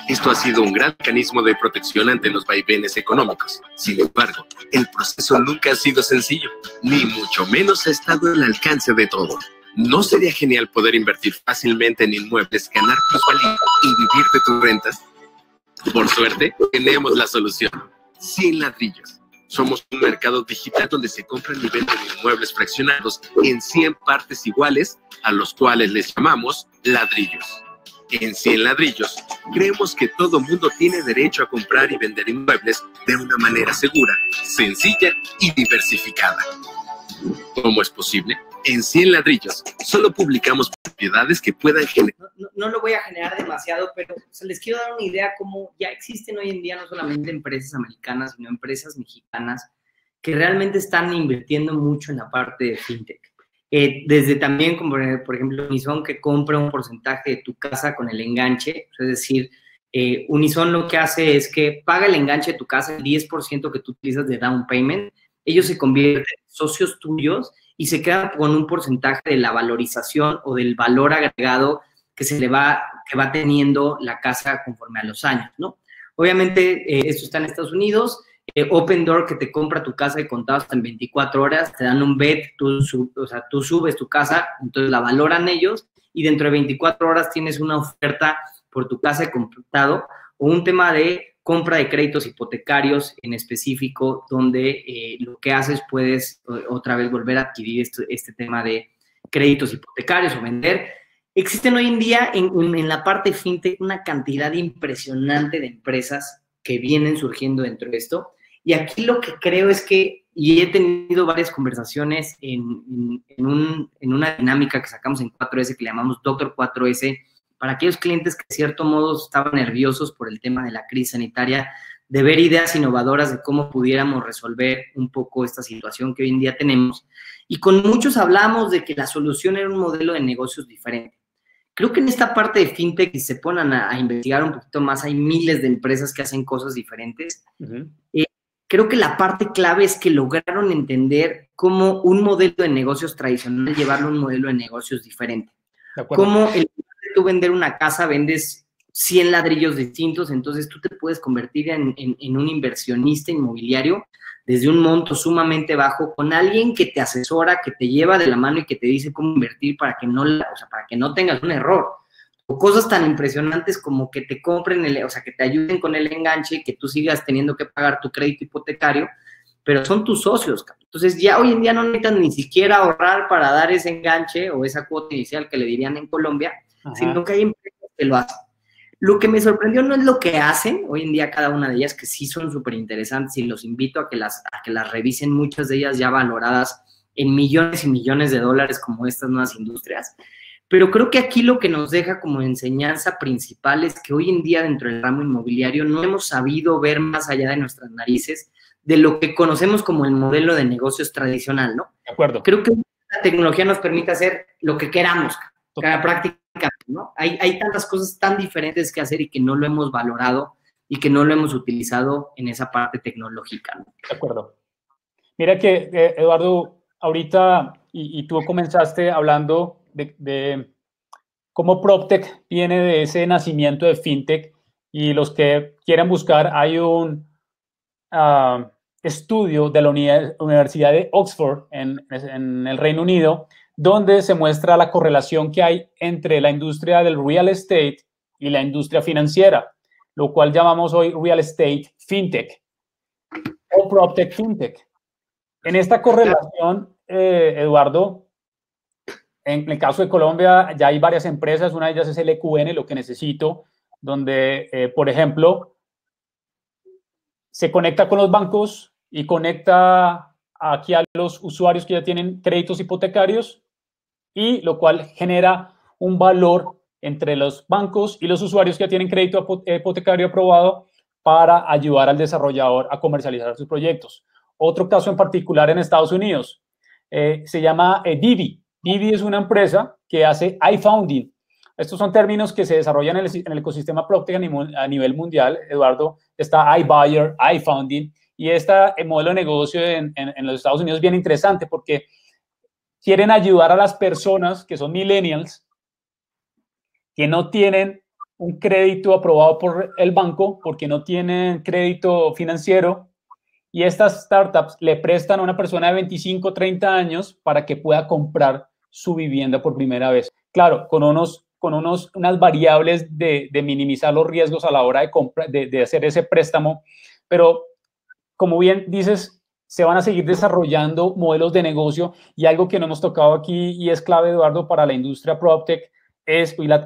Esto ha sido un gran mecanismo de protección ante los vaivenes económicos. Sin embargo, el proceso nunca ha sido sencillo, ni mucho menos ha estado al alcance de todos. ¿No sería genial poder invertir fácilmente en inmuebles, ganar plusvalía y vivir de tus rentas? Por suerte, tenemos la solución. 100 Ladrillos. Somos un mercado digital donde se compran y venden inmuebles fraccionados en 100 partes iguales, a los cuales les llamamos ladrillos. En 100 Ladrillos, creemos que todo mundo tiene derecho a comprar y vender inmuebles de una manera segura, sencilla y diversificada. ¿Cómo es posible? En 100 Ladrillos, solo publicamos propiedades que puedan generar... No lo voy a generar demasiado, pero les quiero dar una idea cómo ya existen hoy en día no solamente empresas americanas, sino empresas mexicanas que realmente están invirtiendo mucho en la parte de fintech. desde también, como por ejemplo, Unison, que compra un porcentaje de tu casa con el enganche, es decir, Unison lo que hace es que paga el enganche de tu casa, el 10% que tú utilizas de down payment, ellos se convierten en socios tuyos y se quedan con un porcentaje de la valorización o del valor agregado que va teniendo la casa conforme a los años, ¿no? Obviamente, esto está en Estados Unidos. Open Door, que te compra tu casa de contado hasta en 24 horas, te dan un bet, tú subes tu casa, entonces la valoran ellos y dentro de 24 horas tienes una oferta por tu casa de contado o un tema de compra de créditos hipotecarios en específico, donde lo que haces puedes otra vez volver a adquirir este tema de créditos hipotecarios o vender. Existen hoy en día en la parte fintech una cantidad impresionante de empresas que vienen surgiendo dentro de esto. Y aquí lo que creo es que, y he tenido varias conversaciones en una dinámica que sacamos en 4S que le llamamos Doctor 4S, para aquellos clientes que de cierto modo estaban nerviosos por el tema de la crisis sanitaria, de ver ideas innovadoras de cómo pudiéramos resolver un poco esta situación que hoy en día tenemos. Y con muchos hablamos de que la solución era un modelo de negocios diferente. Creo que en esta parte de fintech, si se ponen a investigar un poquito más, hay miles de empresas que hacen cosas diferentes. Creo que la parte clave es que lograron entender cómo un modelo de negocios tradicional llevarlo a un modelo de negocios diferente. Cómo el tú vender una casa, vendes 100 ladrillos distintos, entonces tú te puedes convertir en un inversionista inmobiliario desde un monto sumamente bajo, con alguien que te asesora, que te lleva de la mano y que te dice cómo invertir para que no tengas un error. O cosas tan impresionantes como que te compren, que te ayuden con el enganche y que tú sigas teniendo que pagar tu crédito hipotecario, pero son tus socios. Entonces, ya hoy en día no necesitan ni siquiera ahorrar para dar ese enganche o esa cuota inicial que le dirían en Colombia, sino que hay empresas que lo hacen. Lo que me sorprendió no es lo que hacen hoy en día cada una de ellas, que sí son súper interesantes y los invito a que las revisen, muchas de ellas ya valoradas en millones y millones de dólares como estas nuevas industrias. Pero creo que aquí lo que nos deja como enseñanza principal es que hoy en día dentro del ramo inmobiliario no hemos sabido ver más allá de nuestras narices de lo que conocemos como el modelo de negocios tradicional, ¿no? De acuerdo. Creo que la tecnología nos permite hacer lo que queramos, prácticamente, ¿no? Hay tantas cosas tan diferentes que hacer y que no lo hemos valorado y que no lo hemos utilizado en esa parte tecnológica, ¿no? De acuerdo. Mira que, Eduardo, ahorita, y tú comenzaste hablando de cómo PropTech viene de ese nacimiento de FinTech, y los que quieran buscar, hay un estudio de la Universidad de Oxford en el Reino Unido, donde se muestra la correlación que hay entre la industria del real estate y la industria financiera, lo cual llamamos hoy real estate fintech o PropTech fintech. En esta correlación, Eduardo, en el caso de Colombia ya hay varias empresas, una de ellas es el EQN, Lo que Necesito, donde, por ejemplo, se conecta con los bancos y conecta aquí a los usuarios que ya tienen créditos hipotecarios, y lo cual genera un valor entre los bancos y los usuarios que ya tienen crédito hipotecario aprobado para ayudar al desarrollador a comercializar sus proyectos. Otro caso en particular en Estados Unidos se llama Divvy. Divvy es una empresa que hace iFounding. Estos son términos que se desarrollan en el ecosistema PropTech a nivel mundial. Eduardo, está iBuyer, iFounding, y este modelo de negocio en los Estados Unidos es bien interesante porque quieren ayudar a las personas que son millennials, que no tienen un crédito aprobado por el banco porque no tienen crédito financiero, y estas startups le prestan a una persona de 25, 30 años para que pueda comprar su vivienda por primera vez. Claro, con unas variables de minimizar los riesgos a la hora de hacer ese préstamo, pero como bien dices, se van a seguir desarrollando modelos de negocio, y algo que no hemos tocado aquí y es clave, Eduardo, para la industria PropTech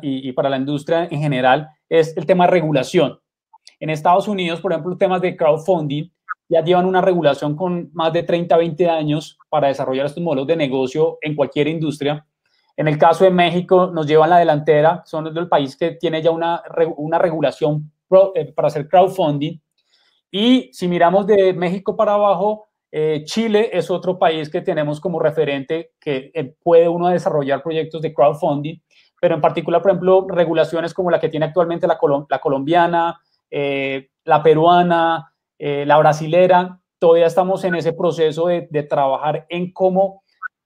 y para la industria en general, es el tema de regulación. En Estados Unidos, por ejemplo, temas de crowdfunding ya llevan una regulación con más de 30, 20 años para desarrollar estos modelos de negocio en cualquier industria. En el caso de México, nos llevan la delantera, son el país que tiene ya una regulación para hacer crowdfunding. Y si miramos de México para abajo, Chile es otro país que tenemos como referente que puede uno desarrollar proyectos de crowdfunding, pero en particular, por ejemplo, regulaciones como la que tiene actualmente la colombiana, la peruana, la brasilera, todavía estamos en ese proceso de trabajar en cómo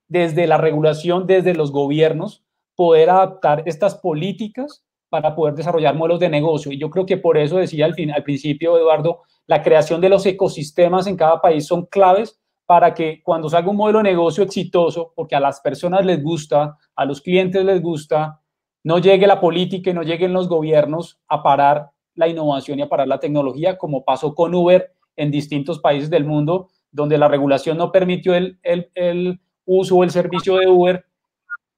desde la regulación, desde los gobiernos, poder adaptar estas políticas para poder desarrollar modelos de negocio. Y yo creo que por eso decía al principio, Eduardo, la creación de los ecosistemas en cada país son claves para que cuando salga un modelo de negocio exitoso, porque a las personas les gusta, a los clientes les gusta, no llegue la política y no lleguen los gobiernos a parar la innovación y a parar la tecnología, como pasó con Uber en distintos países del mundo, donde la regulación no permitió el uso o el servicio de Uber,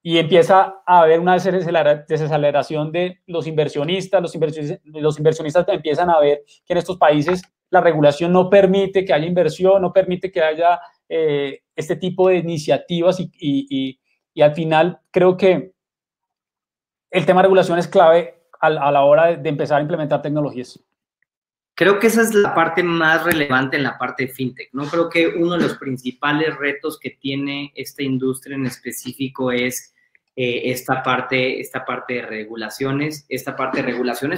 y empieza a haber una desaceleración de los inversionistas. Los inversionistas empiezan a ver que en estos países la regulación no permite que haya inversión, no permite que haya este tipo de iniciativas y al final creo que el tema de regulación es clave a la hora de empezar a implementar tecnologías. Creo que esa es la parte más relevante en la parte de fintech, ¿no? Creo que uno de los principales retos que tiene esta industria en específico es esta parte de regulaciones,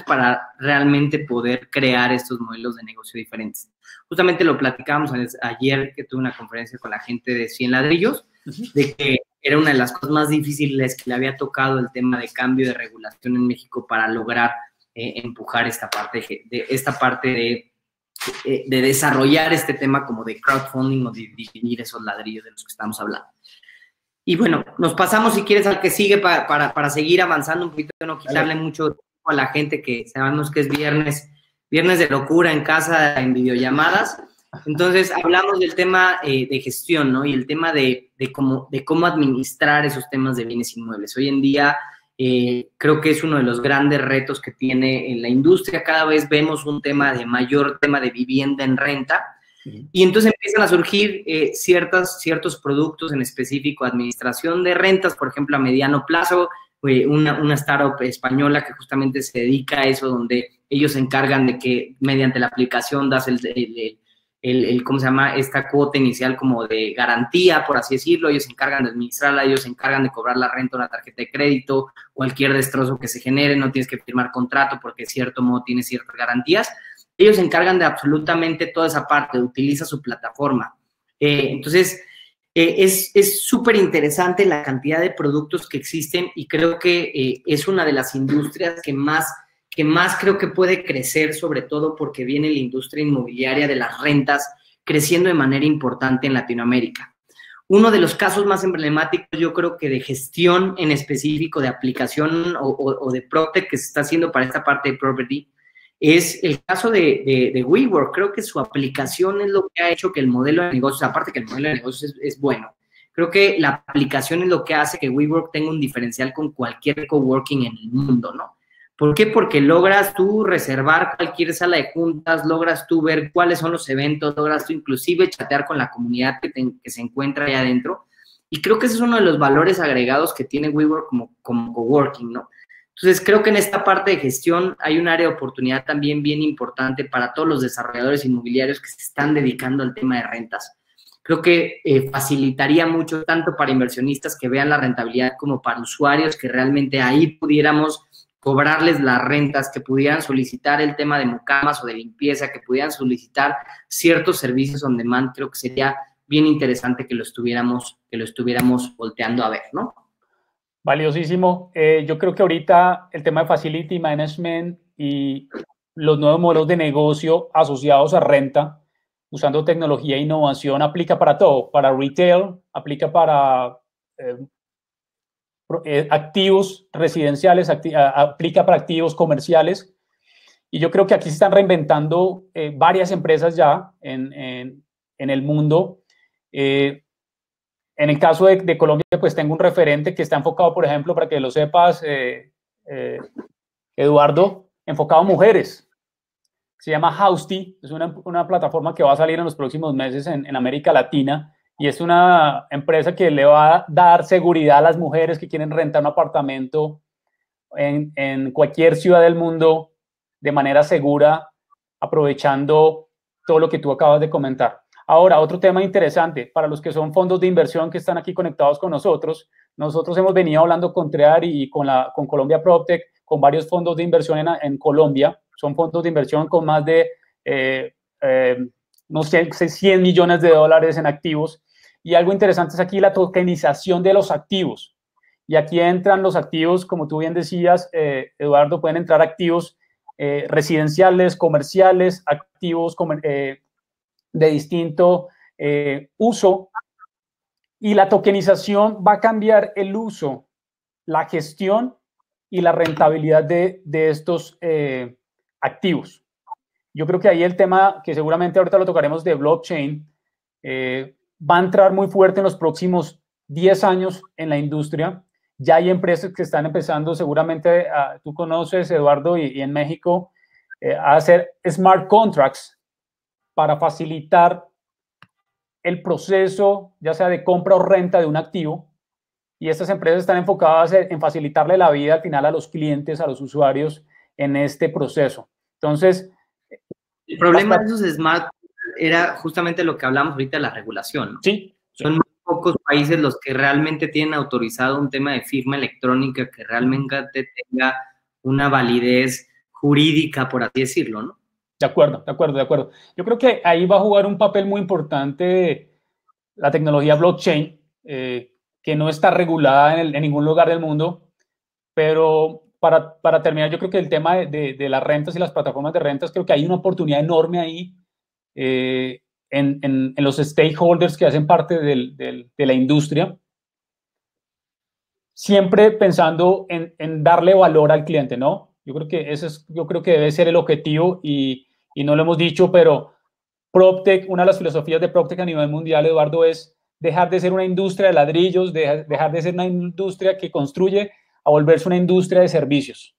para realmente poder crear estos modelos de negocio diferentes. Justamente lo platicábamos ayer que tuve una conferencia con la gente de 100 ladrillos, de que era una de las cosas más difíciles que le había tocado el tema de cambio de regulación en México para lograr empujar esta parte de desarrollar este tema como de crowdfunding o de definir esos ladrillos de los que estamos hablando. Y bueno, nos pasamos, si quieres, al que sigue para seguir avanzando un poquito, no quitarle mucho tiempo a la gente, que sabemos que es viernes de locura en casa, en videollamadas. Entonces, hablamos del tema de gestión, ¿no? Y el tema de cómo administrar esos temas de bienes inmuebles. Hoy en día, creo que es uno de los grandes retos que tiene en la industria. Cada vez vemos un mayor tema de vivienda en renta. Y entonces empiezan a surgir ciertos productos, en específico administración de rentas, por ejemplo, a mediano plazo, una startup española que justamente se dedica a eso, donde ellos se encargan de que mediante la aplicación das ¿cómo se llama? Esta cuota inicial como de garantía, por así decirlo. Ellos se encargan de administrarla, ellos se encargan de cobrar la renta, una tarjeta de crédito, cualquier destrozo que se genere, no tienes que firmar contrato porque de cierto modo tiene ciertas garantías. Ellos se encargan de absolutamente toda esa parte, utiliza su plataforma. Entonces, es súper interesante la cantidad de productos que existen y creo que es una de las industrias que más creo que puede crecer, sobre todo porque viene la industria inmobiliaria de las rentas creciendo de manera importante en Latinoamérica. Uno de los casos más emblemáticos, yo creo que de gestión en específico, de aplicación o de PropTech que se está haciendo para esta parte de property, es el caso de WeWork. Creo que su aplicación es lo que ha hecho que el modelo de negocios, aparte que el modelo de negocios es bueno, creo que la aplicación es lo que hace que WeWork tenga un diferencial con cualquier coworking en el mundo, ¿no? ¿Por qué? Porque logras tú reservar cualquier sala de juntas, logras tú ver cuáles son los eventos, logras tú inclusive chatear con la comunidad que se encuentra ahí adentro. Y creo que ese es uno de los valores agregados que tiene WeWork como coworking, ¿no? Entonces, creo que en esta parte de gestión hay un área de oportunidad también bien importante para todos los desarrolladores inmobiliarios que se están dedicando al tema de rentas. Creo que facilitaría mucho tanto para inversionistas que vean la rentabilidad como para usuarios que realmente ahí pudiéramos cobrarles las rentas, que pudieran solicitar el tema de mucamas o de limpieza, que pudieran solicitar ciertos servicios on demand. Creo que sería bien interesante que lo estuviéramos volteando a ver, ¿no? Valiosísimo. Yo creo que ahorita el tema de Facility Management y los nuevos modelos de negocio asociados a renta, usando tecnología e innovación, aplica para todo, para retail, aplica para activos residenciales, aplica para activos comerciales. Y yo creo que aquí se están reinventando varias empresas ya en el mundo. En el caso de Colombia, pues tengo un referente que está enfocado, por ejemplo, para que lo sepas, Eduardo, enfocado a mujeres. Se llama Housty, es una plataforma que va a salir en los próximos meses en América Latina, y es una empresa que le va a dar seguridad a las mujeres que quieren rentar un apartamento en cualquier ciudad del mundo de manera segura, aprovechando todo lo que tú acabas de comentar. Ahora, otro tema interesante, para los que son fondos de inversión que están aquí conectados con nosotros, nosotros hemos venido hablando con TREAR y con Colombia PropTech, con varios fondos de inversión en Colombia. Son fondos de inversión con más de no sé, 100 millones de dólares en activos. Y algo interesante es aquí la tokenización de los activos. Y aquí entran los activos, como tú bien decías, Eduardo, pueden entrar activos residenciales, comerciales, activos de distinto uso. Y la tokenización va a cambiar el uso, la gestión y la rentabilidad de estos activos. Yo creo que ahí el tema, que seguramente ahorita lo tocaremos, de blockchain, va a entrar muy fuerte en los próximos 10 años en la industria. Ya hay empresas que están empezando, seguramente tú conoces, Eduardo, y en México, a hacer smart contracts para facilitar el proceso, ya sea de compra o renta de un activo. Y estas empresas están enfocadas en facilitarle la vida al final a los clientes, a los usuarios en este proceso. Entonces, el problema de esos smart era justamente lo que hablamos ahorita de la regulación, ¿no? Sí. Son muy pocos países los que realmente tienen autorizado un tema de firma electrónica que realmente tenga una validez jurídica, por así decirlo, ¿no? De acuerdo, de acuerdo, de acuerdo. Yo creo que ahí va a jugar un papel muy importante la tecnología blockchain, que no está regulada en ningún lugar del mundo, pero para terminar, yo creo que el tema de las rentas y las plataformas de rentas, creo que hay una oportunidad enorme ahí en los stakeholders que hacen parte de la industria, siempre pensando en darle valor al cliente, ¿no? Yo creo que debe ser el objetivo y no lo hemos dicho, pero PropTech, una de las filosofías de PropTech a nivel mundial, Eduardo, es dejar de ser una industria de ladrillos, dejar de ser una industria que construye a volverse una industria de servicios.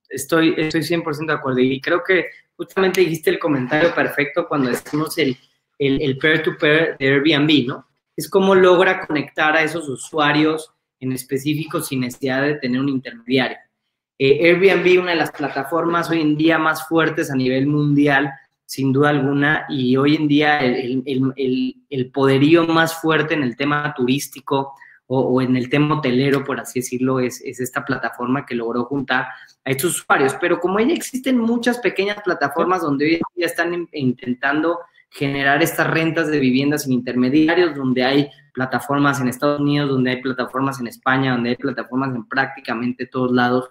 Estoy 100% de acuerdo y creo que justamente dijiste el comentario perfecto cuando decimos el peer-to-peer de Airbnb, ¿no? Es cómo logra conectar a esos usuarios en específico sin necesidad de tener un intermediario. Airbnb, una de las plataformas hoy en día más fuertes a nivel mundial, sin duda alguna, y hoy en día el poderío más fuerte en el tema turístico o en el tema hotelero, por así decirlo, es esta plataforma que logró juntar a estos usuarios. Pero como ya existen muchas pequeñas plataformas donde hoy en día están intentando generar estas rentas de viviendas sin intermediarios, donde hay plataformas en Estados Unidos, donde hay plataformas en España, donde hay plataformas en prácticamente todos lados,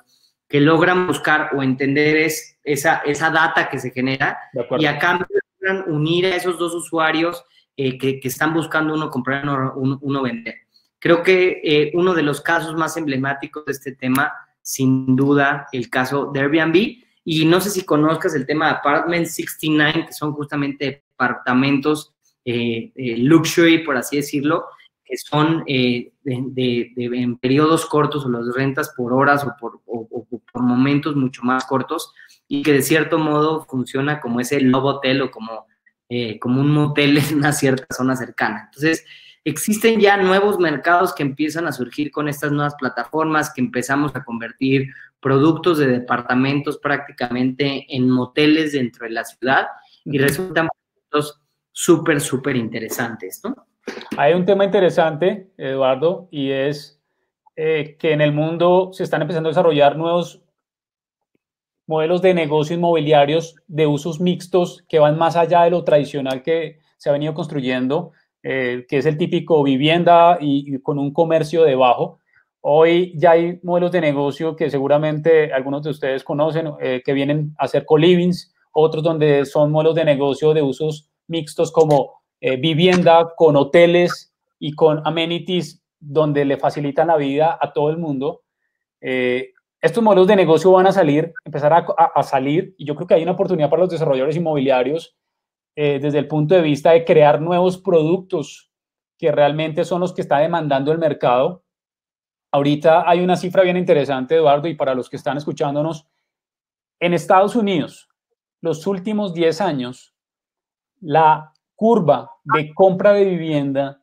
que logran buscar o entender esa data que se genera y a cambio logran unir a esos dos usuarios que están buscando uno comprar, uno vender. Creo que uno de los casos más emblemáticos de este tema, sin duda, el caso de Airbnb, y no sé si conozcas el tema de Apartment 69, que son justamente apartamentos luxury, por así decirlo, que son en periodos cortos o las rentas por horas o por momentos mucho más cortos y que de cierto modo funciona como ese love hotel o como un motel en una cierta zona cercana. Entonces, existen ya nuevos mercados que empiezan a surgir con estas nuevas plataformas, que empezamos a convertir productos de departamentos prácticamente en moteles dentro de la ciudad y resultan productos súper interesantes, ¿no? Hay un tema interesante, Eduardo, y es que en el mundo se están empezando a desarrollar nuevos modelos de negocio inmobiliarios de usos mixtos que van más allá de lo tradicional que se ha venido construyendo, que es el típico vivienda y con un comercio debajo. Hoy ya hay modelos de negocio que seguramente algunos de ustedes conocen, que vienen a ser co-livings, otros donde son modelos de negocio de usos mixtos como vivienda con hoteles y con amenities donde le facilitan la vida a todo el mundo. Estos modelos de negocio van a empezar a salir, y yo creo que hay una oportunidad para los desarrolladores inmobiliarios desde el punto de vista de crear nuevos productos que realmente son los que está demandando el mercado. Ahorita hay una cifra bien interesante, Eduardo, y para los que están escuchándonos, en Estados Unidos, los últimos 10 años, la curva de compra de vivienda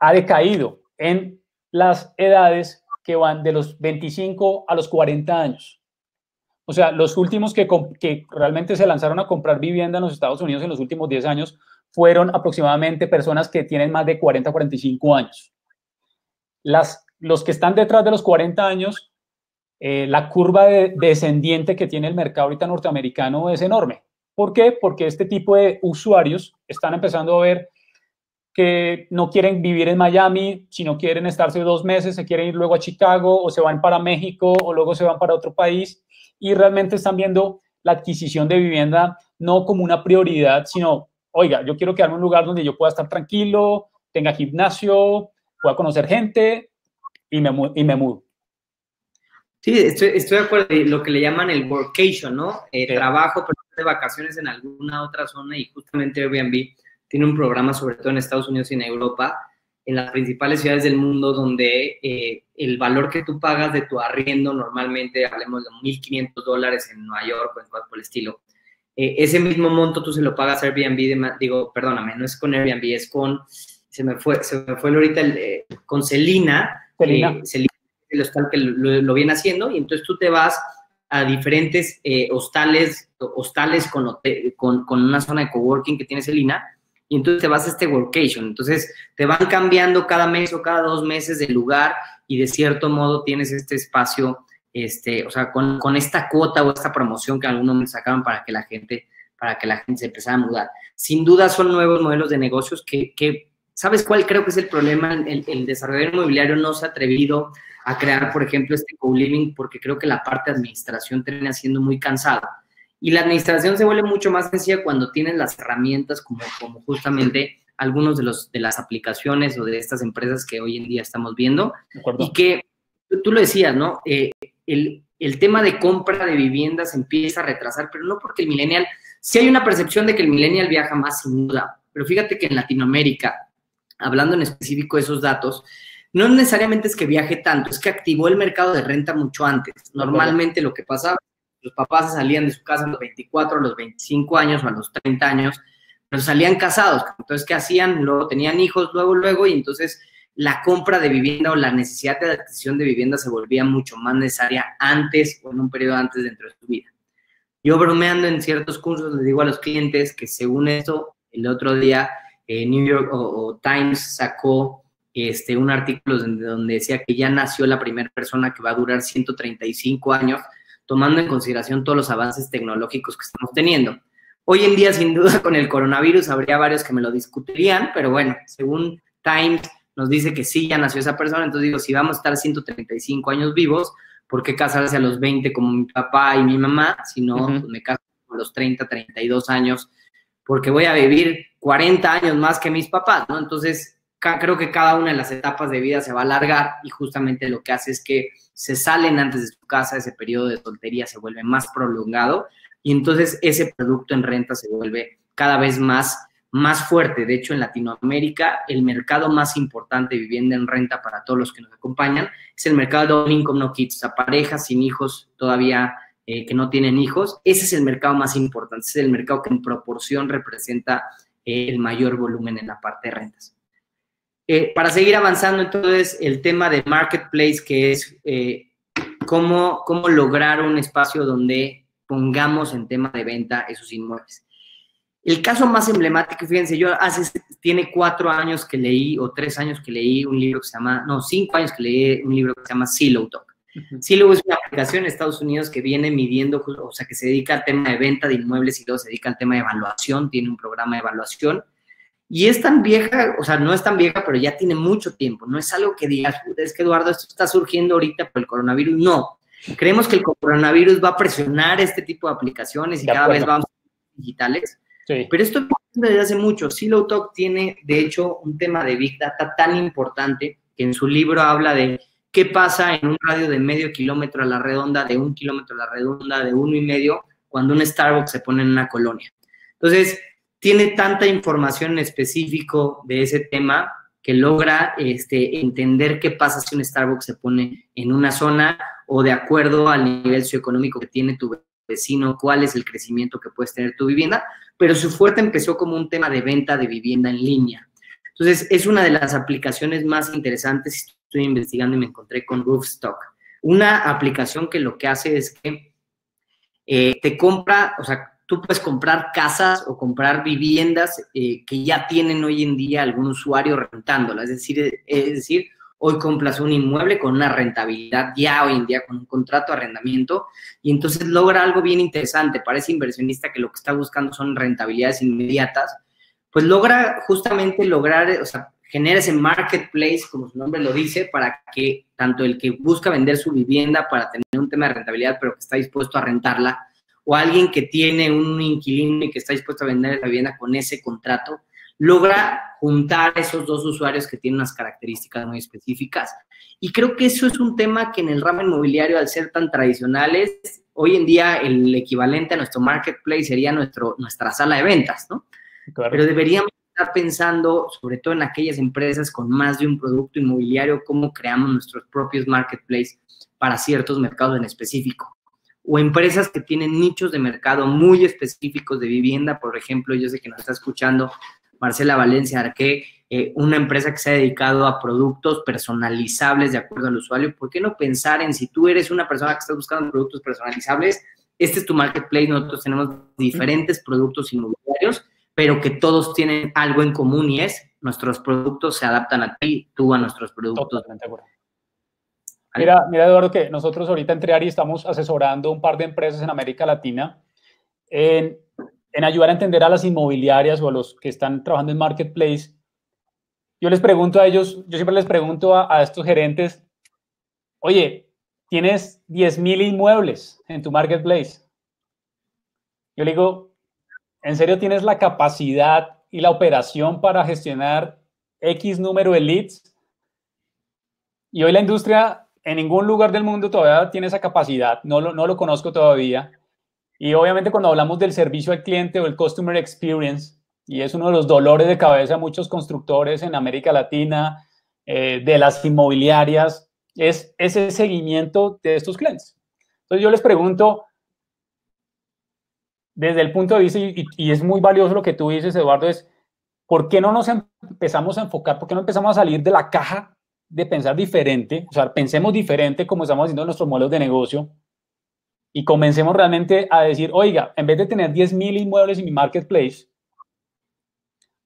ha decaído en las edades que van de los 25 a los 40 años. O sea, los últimos que realmente se lanzaron a comprar vivienda en los Estados Unidos en los últimos 10 años fueron aproximadamente personas que tienen más de 40 a 45 años. Los que están detrás de los 40 años, la curva descendiente que tiene el mercado ahorita norteamericano es enorme. ¿Por qué? Porque este tipo de usuarios están empezando a ver que no quieren vivir en Miami, sino quieren estarse 2 meses, se quieren ir luego a Chicago, o se van para México, o luego se van para otro país, y realmente están viendo la adquisición de vivienda no como una prioridad, sino, oiga, yo quiero quedarme en un lugar donde yo pueda estar tranquilo, tenga gimnasio, pueda conocer gente, y me mudo. Sí, estoy de acuerdo. Lo que le llaman el workation, ¿no? Sí. Trabajo, pero de vacaciones en alguna otra zona, y justamente Airbnb tiene un programa, sobre todo en Estados Unidos y en Europa, en las principales ciudades del mundo, donde el valor que tú pagas de tu arriendo, normalmente, hablemos de $1,500 en Nueva York o en cosas por el estilo, ese mismo monto tú se lo pagas a Airbnb, perdóname, no es con Airbnb, es con, se me fue ahorita, con Celina. Celina el hostal que lo viene haciendo, y entonces tú te vas a diferentes hostales con una zona de coworking que tiene Celina, y entonces te vas a este workation. Entonces te van cambiando cada mes o cada 2 meses de lugar, y de cierto modo tienes este espacio, o sea, con esta cuota o esta promoción que algunos me sacaron para que la gente se empezara a mudar. Sin duda son nuevos modelos de negocios que ¿sabes cuál creo que es el problema? El desarrollador inmobiliario no se ha atrevido a crear, por ejemplo, este co-living, porque creo que la parte de administración termina siendo muy cansada. Y la administración se vuelve mucho más sencilla cuando tienes las herramientas como justamente algunos de las aplicaciones o de estas empresas que hoy en día estamos viendo. Y que tú lo decías, ¿no? El tema de compra de viviendas empieza a retrasar, pero no porque el millennial, sí hay una percepción de que el millennial viaja más, sin duda, pero fíjate que en Latinoamérica, hablando en específico de esos datos, no necesariamente es que viaje tanto, es que activó el mercado de renta mucho antes. Normalmente lo que pasaba, los papás salían de su casa a los 24, a los 25 años o a los 30 años, pero salían casados. Entonces, ¿qué hacían? Luego tenían hijos, luego, y entonces la compra de vivienda o la necesidad de adquisición de vivienda se volvía mucho más necesaria antes o en un periodo antes dentro de su vida. Yo bromeando en ciertos cursos les digo a los clientes que según esto, el otro día New York o Times sacó un artículo donde decía que ya nació la primera persona que va a durar 135 años, tomando en consideración todos los avances tecnológicos que estamos teniendo. Hoy en día, sin duda, con el coronavirus habría varios que me lo discutirían, pero bueno, según Times nos dice que sí, ya nació esa persona. Entonces digo, si vamos a estar 135 años vivos, ¿por qué casarse a los 20 como mi papá y mi mamá? Si no, pues me caso a los 30, 32 años, porque voy a vivir 40 años más que mis papás, ¿no? Entonces, creo que cada una de las etapas de vida se va a alargar, y justamente lo que hace es que se salen antes de su casa, ese periodo de soltería se vuelve más prolongado, y entonces ese producto en renta se vuelve cada vez más fuerte. De hecho, en Latinoamérica, el mercado más importante de vivienda en renta para todos los que nos acompañan es el mercado de All Income No Kids, o sea, parejas sin hijos todavía, que no tienen hijos. Ese es el mercado más importante, ese es el mercado que en proporción representa el mayor volumen en la parte de rentas. Para seguir avanzando, entonces, el tema de marketplace, que es cómo lograr un espacio donde pongamos en tema de venta esos inmuebles. El caso más emblemático, fíjense, tiene 4 años que leí, o 3 años que leí un libro que se llama, 5 años que leí un libro que se llama Zillow Talk. Zillow es una aplicación en Estados Unidos que viene midiendo, o sea, que se dedica al tema de venta de inmuebles y luego se dedica al tema de evaluación, tiene un programa de evaluación. Y es tan vieja, o sea, no es tan vieja, pero ya tiene mucho tiempo. No es algo que digas, es que Eduardo, esto está surgiendo ahorita por el coronavirus. No. Creemos que el coronavirus va a presionar este tipo de aplicaciones y cada vez vamos a ser digitales. Sí. Pero esto viene desde hace mucho. Zillow Talk tiene, de hecho, un tema de Big Data tan importante que en su libro habla de qué pasa en un radio de medio kilómetro a la redonda, de 1 kilómetro a la redonda, de 1,5, cuando un Starbucks se pone en una colonia. Entonces, tiene tanta información en específico de ese tema que logra entender qué pasa si un Starbucks se pone en una zona, o de acuerdo al nivel socioeconómico que tiene tu vecino, cuál es el crecimiento que puedes tener tu vivienda, pero su fuerte empezó como un tema de venta de vivienda en línea. Entonces, es una de las aplicaciones más interesantes. Estoy investigando y me encontré con Roofstock, una aplicación que lo que hace es que te compra, o sea, tú puedes comprar casas o comprar viviendas que ya tienen hoy en día algún usuario rentándolas. Es decir, hoy compras un inmueble con una rentabilidad ya hoy en día, con un contrato de arrendamiento, y entonces logra algo bien interesante para ese inversionista que lo que está buscando son rentabilidades inmediatas, pues logra justamente o sea, genera ese marketplace, como su nombre lo dice, para que tanto el que busca vender su vivienda para tener un tema de rentabilidad, pero que está dispuesto a rentarla, o alguien que tiene un inquilino y que está dispuesto a vender la vivienda con ese contrato, logra juntar esos dos usuarios que tienen unas características muy específicas. Y creo que eso es un tema que en el ramo inmobiliario, al ser tan tradicionales, hoy en día el equivalente a nuestro marketplace sería nuestra sala de ventas, ¿no? Claro. Pero deberíamos estar pensando, sobre todo en aquellas empresas con más de un producto inmobiliario, cómo creamos nuestros propios marketplaces para ciertos mercados en específico. O empresas que tienen nichos de mercado muy específicos de vivienda. Por ejemplo, yo sé que nos está escuchando Marcela Valencia Arqué, una empresa que se ha dedicado a productos personalizables de acuerdo al usuario. ¿Por qué no pensar en si tú eres una persona que está buscando productos personalizables? Este es tu marketplace. Nosotros tenemos diferentes productos inmobiliarios, pero que todos tienen algo en común, y es nuestros productos se adaptan a ti, tú a nuestros productos. Totalmente de acuerdo. Mira, Eduardo, que nosotros ahorita en Treari estamos asesorando un par de empresas en América Latina en ayudar a entender a las inmobiliarias o a los que están trabajando en marketplace. Yo les pregunto a ellos, yo siempre les pregunto a estos gerentes, oye, tienes 10,000 inmuebles en tu marketplace. Yo le digo, ¿en serio tienes la capacidad y la operación para gestionar X número de leads? Y hoy la industria en ningún lugar del mundo todavía tiene esa capacidad, no lo conozco todavía. Y obviamente cuando hablamos del servicio al cliente o el customer experience, y es uno de los dolores de cabeza de muchos constructores en América Latina, de las inmobiliarias, es ese seguimiento de estos clientes. Entonces yo les pregunto, desde el punto de vista, y es muy valioso lo que tú dices, Eduardo, es ¿por qué no nos empezamos a enfocar, por qué no empezamos a salir de la caja de pensar diferente? O sea, pensemos diferente como estamos haciendo nuestros modelos de negocio y comencemos realmente a decir, oiga, en vez de tener 10,000 inmuebles en mi marketplace,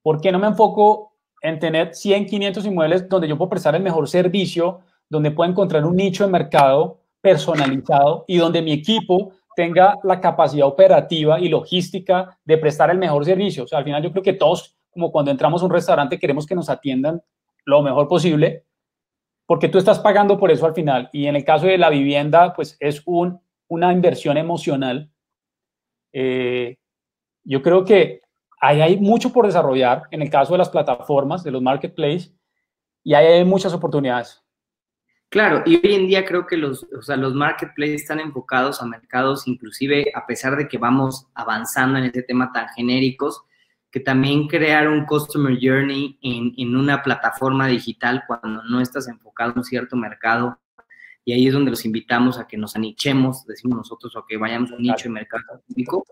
¿por qué no me enfoco en tener 100, 500 inmuebles donde yo puedo prestar el mejor servicio, donde puedo encontrar un nicho de mercado personalizado y donde mi equipo tenga la capacidad operativa y logística de prestar el mejor servicio? O sea, al final yo creo que todos, como cuando entramos a un restaurante, queremos que nos atiendan lo mejor posible, porque tú estás pagando por eso al final. Y en el caso de la vivienda, pues es una inversión emocional. Yo creo que ahí hay mucho por desarrollar en el caso de las plataformas, de los marketplaces, y ahí hay muchas oportunidades. Claro, y hoy en día creo que los marketplaces están enfocados a mercados, inclusive a pesar de que vamos avanzando en este tema tan genéricos, que también crear un customer journey en una plataforma digital cuando no estás enfocado en un cierto mercado, y ahí es donde los invitamos a que nos anichemos, decimos nosotros, o que vayamos a un nicho de mercado público,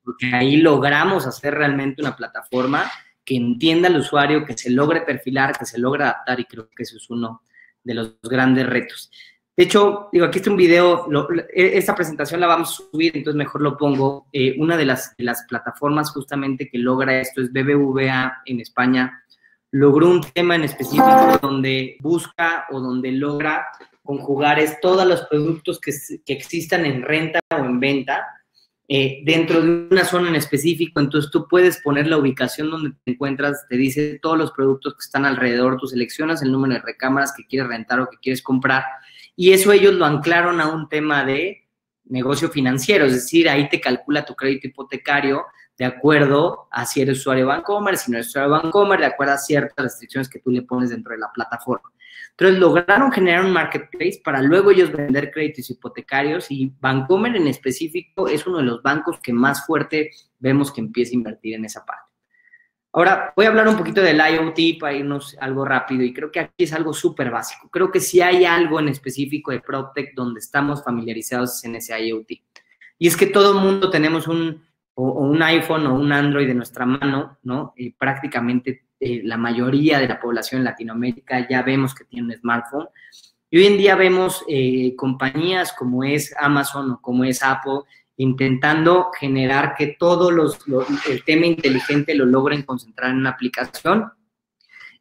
porque ahí logramos hacer realmente una plataforma que entienda al usuario, que se logre perfilar, que se logre adaptar, y creo que eso es uno de los grandes retos. De hecho, digo, aquí está un video, esta presentación la vamos a subir, entonces mejor lo pongo. Una de las plataformas justamente que logra esto es BBVA en España. Logró un tema en específico donde busca o donde logra conjugar todos los productos que existan en renta o en venta dentro de una zona en específico. Entonces tú puedes poner la ubicación donde te encuentras, te dice todos los productos que están alrededor, tú seleccionas el número de recámaras que quieres rentar o que quieres comprar, y eso ellos lo anclaron a un tema de negocio financiero, es decir, ahí te calcula tu crédito hipotecario de acuerdo a si eres usuario de Bancomer, si no eres usuario de Bancomer, de acuerdo a ciertas restricciones que tú le pones dentro de la plataforma. Entonces, lograron generar un marketplace para luego ellos vender créditos hipotecarios, y Bancomer en específico es uno de los bancos que más fuerte vemos que empieza a invertir en esa parte. Ahora, voy a hablar un poquito del IoT para irnos algo rápido, y creo que aquí es algo súper básico. Creo que si hay algo en específico de PropTech donde estamos familiarizados en ese IoT. Y es que todo el mundo tenemos un iPhone o un Android en nuestra mano, ¿no? Prácticamente la mayoría de la población en Latinoamérica ya vemos que tiene un smartphone. Y hoy en día vemos compañías como es Amazon o como es Apple, intentando generar que todo el tema inteligente lo logren concentrar en una aplicación.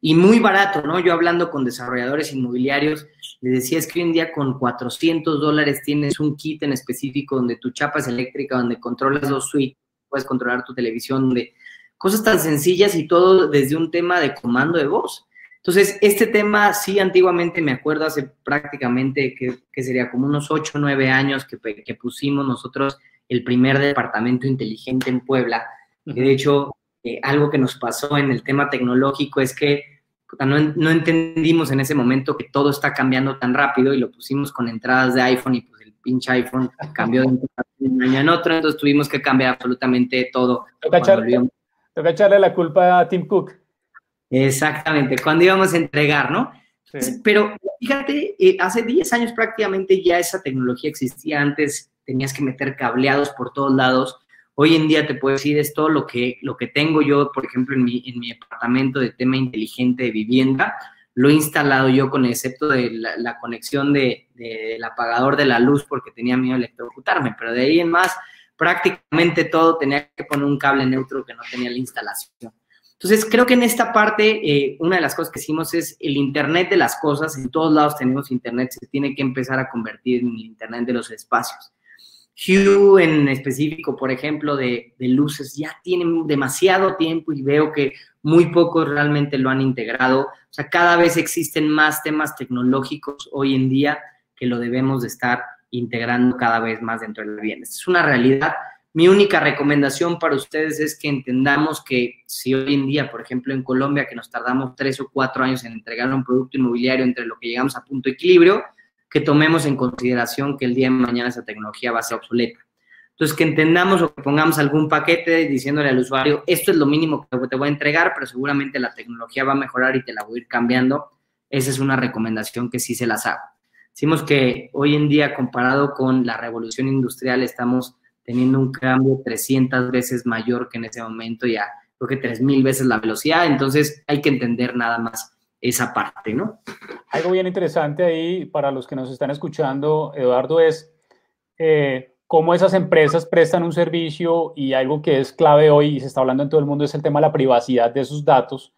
Y muy barato, ¿no? Yo hablando con desarrolladores inmobiliarios, les decía, es que hoy en día con $400 tienes un kit en específico donde tu chapa es eléctrica, donde controlas 2 suites, puedes controlar tu televisión, donde cosas tan sencillas y todo desde un tema de comando de voz. Entonces, este tema sí, antiguamente me acuerdo hace prácticamente que sería como unos 8 o 9 años que pusimos nosotros el primer departamento inteligente en Puebla. Que de hecho, algo que nos pasó en el tema tecnológico es que no entendimos en ese momento que todo está cambiando tan rápido y lo pusimos con entradas de iPhone y pues el pinche iPhone cambió de un año en otro, entonces tuvimos que cambiar absolutamente todo. Toca echarle la culpa a Tim Cook. Exactamente, cuando íbamos a entregar, ¿no? Sí. Pero fíjate, hace 10 años prácticamente ya esa tecnología existía. Antes tenías que meter cableados por todos lados. Hoy en día te puedo decir, es todo lo que tengo yo, por ejemplo, en mi departamento de tema inteligente de vivienda, lo he instalado yo con excepto de la conexión del apagador de la luz porque tenía miedo de electrocutarme, pero de ahí en más, prácticamente todo tenía que poner un cable neutro que no tenía la instalación. Entonces, creo que en esta parte, una de las cosas que hicimos es el Internet de las cosas. En todos lados tenemos Internet, se tiene que empezar a convertir en el Internet de los espacios. Hue en específico, por ejemplo, de luces, ya tienen demasiado tiempo y veo que muy pocos realmente lo han integrado. O sea, cada vez existen más temas tecnológicos hoy en día que lo debemos de estar integrando cada vez más dentro del bien. Esta es una realidad. Mi única recomendación para ustedes es que entendamos que si hoy en día, por ejemplo, en Colombia, que nos tardamos 3 o 4 años en entregar un producto inmobiliario entre lo que llegamos a punto de equilibrio, que tomemos en consideración que el día de mañana esa tecnología va a ser obsoleta. Entonces, que entendamos o que pongamos algún paquete diciéndole al usuario, esto es lo mínimo que te voy a entregar, pero seguramente la tecnología va a mejorar y te la voy a ir cambiando. Esa es una recomendación que sí se las hago. Decimos que hoy en día, comparado con la revolución industrial, estamos teniendo un cambio 300 veces mayor que en ese momento, ya creo que 3,000 veces la velocidad, entonces hay que entender nada más esa parte, ¿no? Algo bien interesante ahí para los que nos están escuchando, Eduardo, es cómo esas empresas prestan un servicio, y algo que es clave hoy y se está hablando en todo el mundo es el tema de la privacidad de esos datos,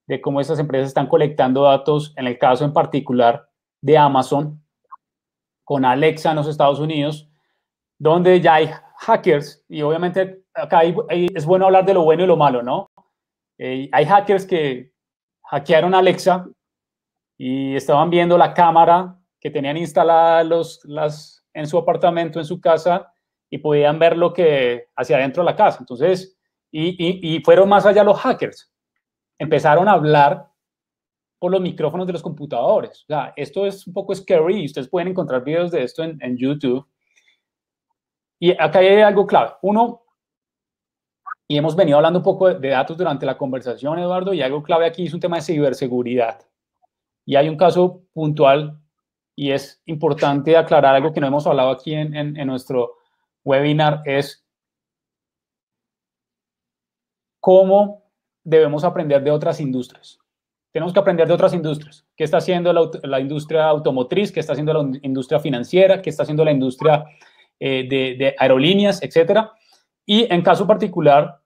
de cómo esas empresas están colectando datos, en el caso en particular de Amazon, con Alexa en los Estados Unidos, donde ya hay hackers, y obviamente acá es bueno hablar de lo bueno y lo malo, ¿no? Hay hackers que hackearon Alexa y estaban viendo la cámara que tenían instalada en su apartamento, en su casa, y podían ver lo que hacia adentro de la casa. Entonces, y fueron más allá los hackers. Empezaron a hablar por los micrófonos de los computadores. O sea, esto es un poco scary. Ustedes pueden encontrar videos de esto en YouTube. Y acá hay algo clave. Uno, y hemos venido hablando un poco de datos durante la conversación, Eduardo, y algo clave aquí es un tema de ciberseguridad. Y hay un caso puntual, y es importante aclarar algo que no hemos hablado aquí en nuestro webinar, es cómo debemos aprender de otras industrias. Tenemos que aprender de otras industrias. ¿Qué está haciendo la industria automotriz? ¿Qué está haciendo la industria financiera? ¿Qué está haciendo la industria de aerolíneas, etcétera? Y en caso particular,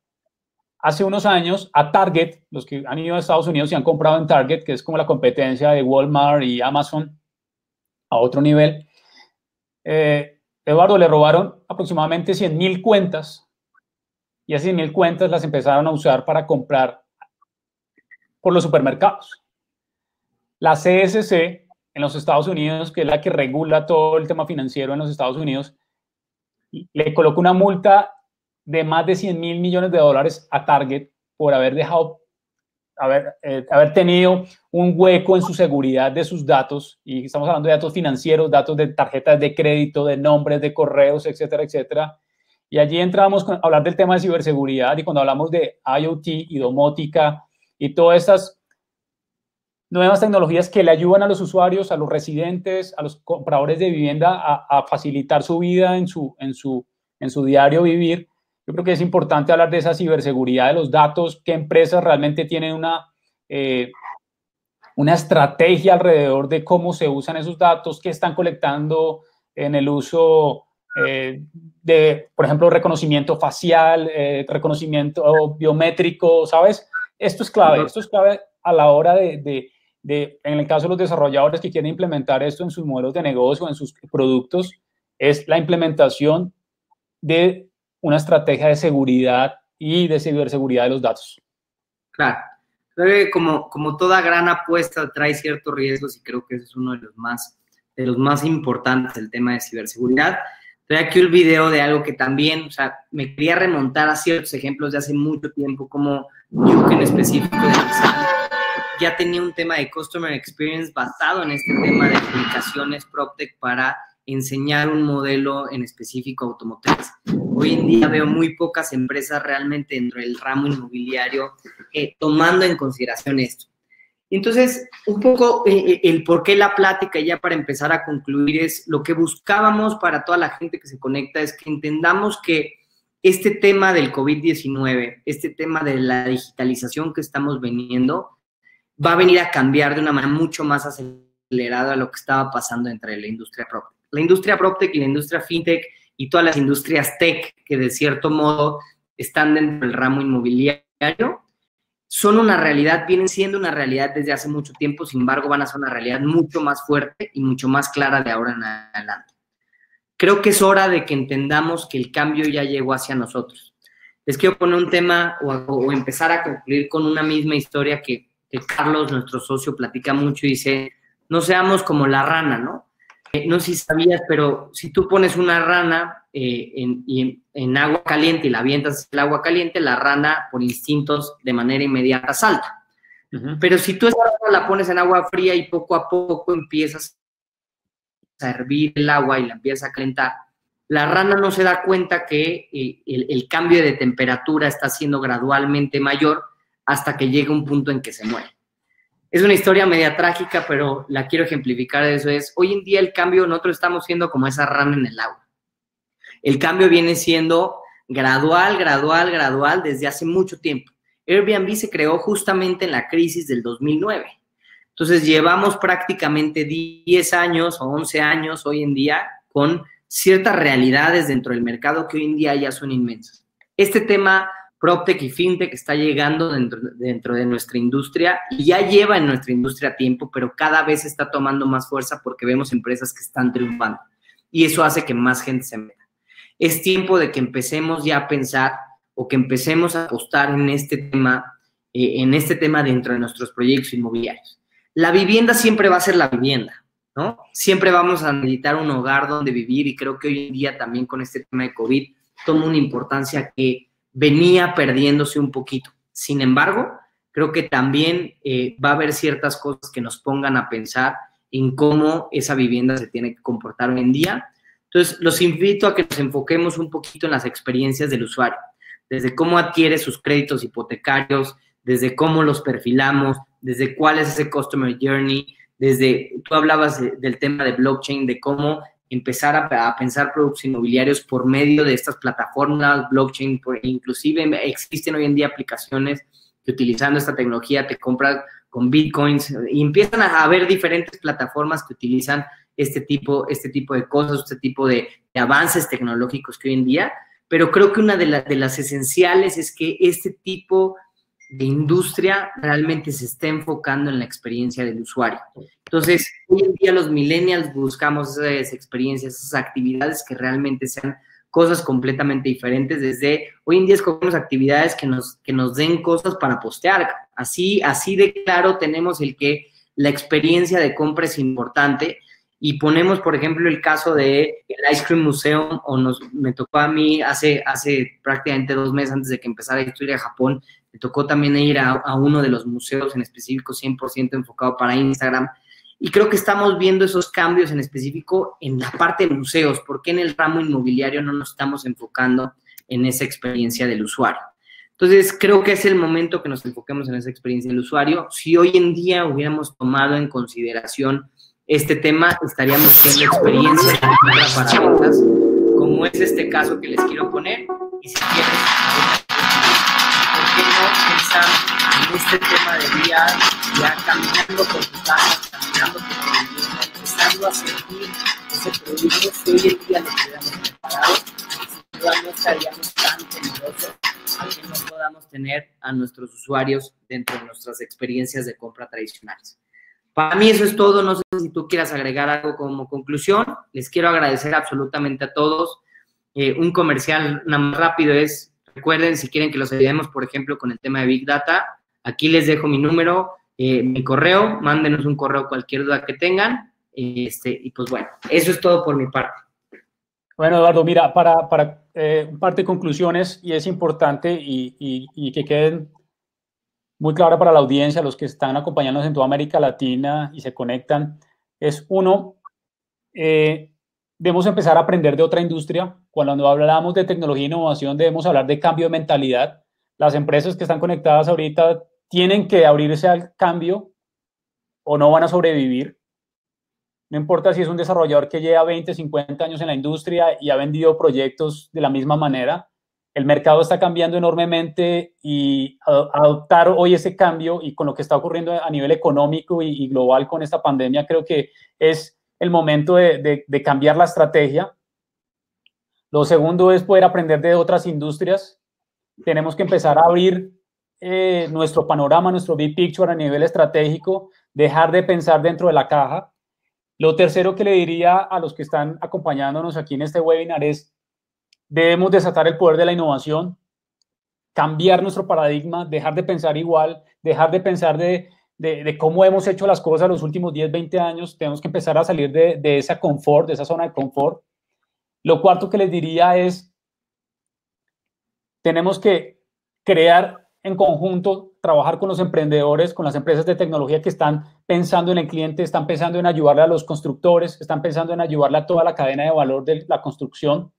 hace unos años a Target, los que han ido a Estados Unidos y han comprado en Target, que es como la competencia de Walmart y Amazon a otro nivel, Eduardo, le robaron aproximadamente 100,000 cuentas, y esas 100,000 cuentas las empezaron a usar para comprar por los supermercados. La CSC en los Estados Unidos, que es la que regula todo el tema financiero en los Estados Unidos, le colocó una multa de más de 100,000 millones de dólares a Target por haber tenido un hueco en su seguridad de sus datos, y estamos hablando de datos financieros, datos de tarjetas de crédito, de nombres, de correos, etcétera, etcétera. Y allí entramos a hablar del tema de ciberseguridad, y cuando hablamos de IoT y domótica y todas estas nuevas tecnologías que le ayudan a los usuarios, a los residentes, a los compradores de vivienda a facilitar su vida en su diario vivir, yo creo que es importante hablar de esa ciberseguridad de los datos, qué empresas realmente tienen una estrategia alrededor de cómo se usan esos datos, qué están colectando en el uso de, por ejemplo, reconocimiento facial, reconocimiento biométrico, ¿sabes? Esto es clave a la hora en el caso de los desarrolladores que quieren implementar esto en sus modelos de negocio, en sus productos, es la implementación de una estrategia de seguridad y de ciberseguridad de los datos. Claro. Creo que como toda gran apuesta trae ciertos riesgos y creo que ese es uno de los más importantes, el tema de ciberseguridad. Trae aquí un video de algo que también, o sea, me quería remontar a ciertos ejemplos de hace mucho tiempo, como Duke en específico de Nissan ya tenía un tema de Customer Experience basado en este tema de aplicaciones PropTech para enseñar un modelo en específico automotriz. Hoy en día veo muy pocas empresas realmente dentro del ramo inmobiliario tomando en consideración esto. Entonces, un poco el por qué la plática, ya para empezar a concluir, es lo que buscábamos para toda la gente que se conecta, es que entendamos que este tema del COVID-19, este tema de la digitalización que estamos veniendo, va a venir a cambiar de una manera mucho más acelerada a lo que estaba pasando entre la industria PropTech. La industria PropTech y la industria FinTech y todas las industrias tech que de cierto modo están dentro del ramo inmobiliario son una realidad, vienen siendo una realidad desde hace mucho tiempo, sin embargo van a ser una realidad mucho más fuerte y mucho más clara de ahora en adelante. Creo que es hora de que entendamos que el cambio ya llegó hacia nosotros. Les quiero poner un tema o empezar a concluir con una misma historia que Carlos, nuestro socio, platica mucho y dice, no seamos como la rana, ¿no? No sé si sabías, pero si tú pones una rana en agua caliente y la avientas el agua caliente, la rana por instintos de manera inmediata salta. Pero si tú esa rana la pones en agua fría y poco a poco empiezas a hervir el agua y la empiezas a calentar, la rana no se da cuenta que el cambio de temperatura está siendo gradualmente mayor hasta que llega un punto en que se muere. Es una historia media trágica, pero la quiero ejemplificar. Eso es, hoy en día el cambio, nosotros estamos siendo como esa rana en el agua. El cambio viene siendo gradual desde hace mucho tiempo. Airbnb se creó justamente en la crisis del 2009. Entonces, llevamos prácticamente 10 años o 11 años hoy en día con ciertas realidades dentro del mercado que hoy en día ya son inmensas. Este tema PropTech y FinTech está llegando dentro de nuestra industria y ya lleva en nuestra industria tiempo, pero cada vez está tomando más fuerza porque vemos empresas que están triunfando y eso hace que más gente se meta. Es tiempo de que empecemos ya a pensar o que empecemos a apostar en este tema dentro de nuestros proyectos inmobiliarios. La vivienda siempre va a ser la vivienda, ¿no? Siempre vamos a necesitar un hogar donde vivir y creo que hoy en día también con este tema de COVID toma una importancia que venía perdiéndose un poquito. Sin embargo, creo que también va a haber ciertas cosas que nos pongan a pensar en cómo esa vivienda se tiene que comportar hoy en día. Entonces, los invito a que nos enfoquemos un poquito en las experiencias del usuario, desde cómo adquiere sus créditos hipotecarios, desde cómo los perfilamos, desde cuál es ese customer journey, tú hablabas del tema de blockchain, de cómo empezar a pensar productos inmobiliarios por medio de estas plataformas, blockchain, inclusive existen hoy en día aplicaciones que utilizando esta tecnología te compras con bitcoins y empiezan a haber diferentes plataformas que utilizan este tipo de cosas, este tipo de avances tecnológicos que hoy en día, pero creo que una de las esenciales es que este tipo de industria realmente se está enfocando en la experiencia del usuario. Entonces, hoy en día los millennials buscamos esas experiencias, esas actividades que realmente sean cosas completamente diferentes. Desde hoy en día escogemos actividades que nos den cosas para postear. Así de claro tenemos el que la experiencia de compra es importante y ponemos, por ejemplo, el caso de el Ice Cream Museum, me tocó a mí hace prácticamente 2 meses antes de que empezara a ir a Japón, me tocó también ir a uno de los museos en específico 100% enfocado para Instagram. Y creo que estamos viendo esos cambios en específico en la parte de museos. ¿Por qué en el ramo inmobiliario no nos estamos enfocando en esa experiencia del usuario? Entonces, creo que es el momento que nos enfoquemos en esa experiencia del usuario. Si hoy en día hubiéramos tomado en consideración este tema, estaríamos teniendo experiencias para ventas, como es este caso que les quiero poner. Y si quieren, ¿por qué no pensar en este tema de día ya caminando por tu casa, caminando por tu vivienda, empezando a sentir ese producto que hoy en día le quedamos preparar? mercado, sin duda no estaríamos tan temerosos a que no podamos tener a nuestros usuarios dentro de nuestras experiencias de compra tradicionales. Para mí eso es todo. No sé si tú quieras agregar algo como conclusión. Les quiero agradecer absolutamente a todos. Un comercial nada más rápido es, recuerden, si quieren que los ayudemos, por ejemplo, con el tema de Big Data, aquí les dejo mi número, mi correo, mándenos un correo cualquier duda que tengan. Y pues bueno, eso es todo por mi parte. Bueno, Eduardo, mira, para un par de conclusiones, y es importante y que queden muy claras para la audiencia, los que están acompañándonos en toda América Latina y se conectan, es uno, debemos empezar a aprender de otra industria. Cuando hablamos de tecnología e innovación, debemos hablar de cambio de mentalidad. Las empresas que están conectadas ahorita tienen que abrirse al cambio o no van a sobrevivir. No importa si es un desarrollador que lleva 20, 50 años en la industria y ha vendido proyectos de la misma manera. El mercado está cambiando enormemente y adoptar hoy ese cambio y con lo que está ocurriendo a nivel económico y global con esta pandemia, creo que es el momento de cambiar la estrategia. Lo segundo es poder aprender de otras industrias. Tenemos que empezar a abrir nuestro panorama, nuestro big picture a nivel estratégico, dejar de pensar dentro de la caja. Lo tercero que le diría a los que están acompañándonos aquí en este webinar es: debemos desatar el poder de la innovación, cambiar nuestro paradigma, dejar de pensar igual, dejar de pensar de cómo hemos hecho las cosas los últimos 10, 20 años. Tenemos que empezar a salir de esa confort, de esa zona de confort. Lo cuarto que les diría es: tenemos que crear en conjunto, trabajar con los emprendedores, con las empresas de tecnología que están pensando en el cliente, están pensando en ayudarle a los constructores, están pensando en ayudarle a toda la cadena de valor de la construcción.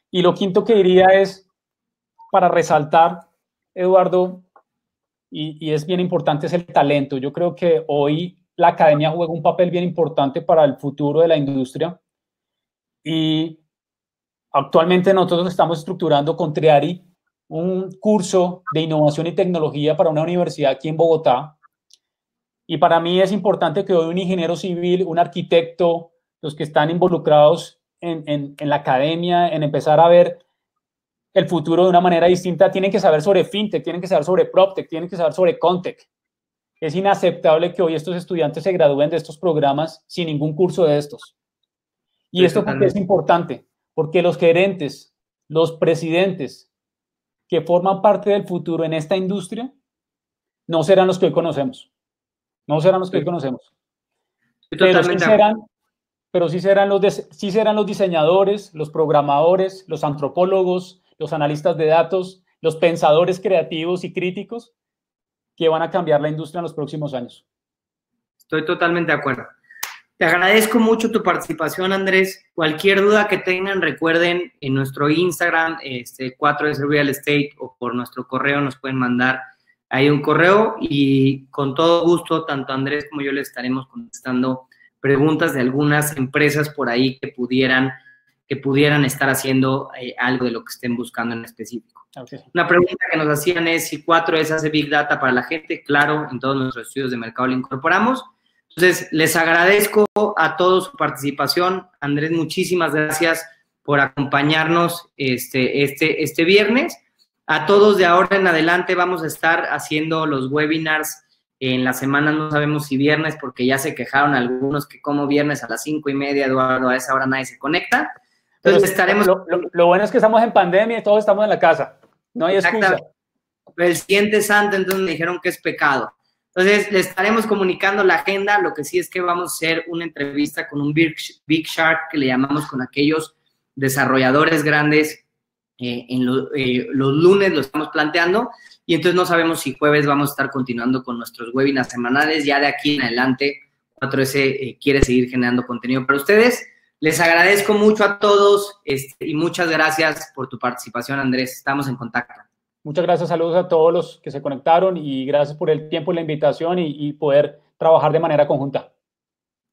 Y lo quinto que diría es, para resaltar, Eduardo, y es bien importante, es el talento. Yo creo que hoy la academia juega un papel bien importante para el futuro de la industria. Y actualmente nosotros estamos estructurando con Triari un curso de innovación y tecnología para una universidad aquí en Bogotá. Y para mí es importante que hoy un ingeniero civil, un arquitecto, los que están involucrados en la academia, en empezar a ver el futuro de una manera distinta, tienen que saber sobre fintech, tienen que saber sobre proptech, tienen que saber sobre contech. Es inaceptable que hoy estos estudiantes se gradúen de estos programas sin ningún curso de estos. Y esto porque es importante, porque los gerentes, los presidentes que forman parte del futuro en esta industria no serán los que hoy conocemos. No serán los que hoy conocemos. Pero sí serán los diseñadores, los programadores, los antropólogos, los analistas de datos, los pensadores creativos y críticos que van a cambiar la industria en los próximos años. Estoy totalmente de acuerdo. Te agradezco mucho tu participación, Andrés. Cualquier duda que tengan, recuerden, en nuestro Instagram, 4S Real Estate, o por nuestro correo nos pueden mandar ahí un correo y con todo gusto, tanto Andrés como yo le estaremos contestando preguntas de algunas empresas por ahí que pudieran estar haciendo algo de lo que estén buscando en específico. Okay. Una pregunta que nos hacían es si 4S hace Big Data para la gente. Claro, en todos nuestros estudios de mercado lo incorporamos. Entonces, les agradezco a todos su participación. Andrés, muchísimas gracias por acompañarnos este viernes. A todos de ahora en adelante vamos a estar haciendo los webinars en la semana, no sabemos si viernes, porque ya se quejaron algunos que como viernes a las 5:30, Eduardo, a esa hora nadie se conecta. Entonces estaremos... Lo bueno es que estamos en pandemia y todos estamos en la casa. No hay excusa. El siguiente santo, entonces me dijeron que es pecado. Entonces, le estaremos comunicando la agenda. Lo que sí es que vamos a hacer una entrevista con un Big Shark, que le llamamos, con aquellos desarrolladores grandes. Los lunes lo estamos planteando. Y entonces no sabemos si jueves vamos a estar continuando con nuestros webinars semanales. Ya de aquí en adelante, 4S quiere seguir generando contenido para ustedes. Les agradezco mucho a todos y muchas gracias por tu participación, Andrés. Estamos en contacto. Muchas gracias, saludos a todos los que se conectaron y gracias por el tiempo y la invitación y poder trabajar de manera conjunta.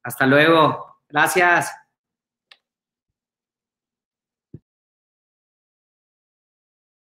Hasta luego. Gracias.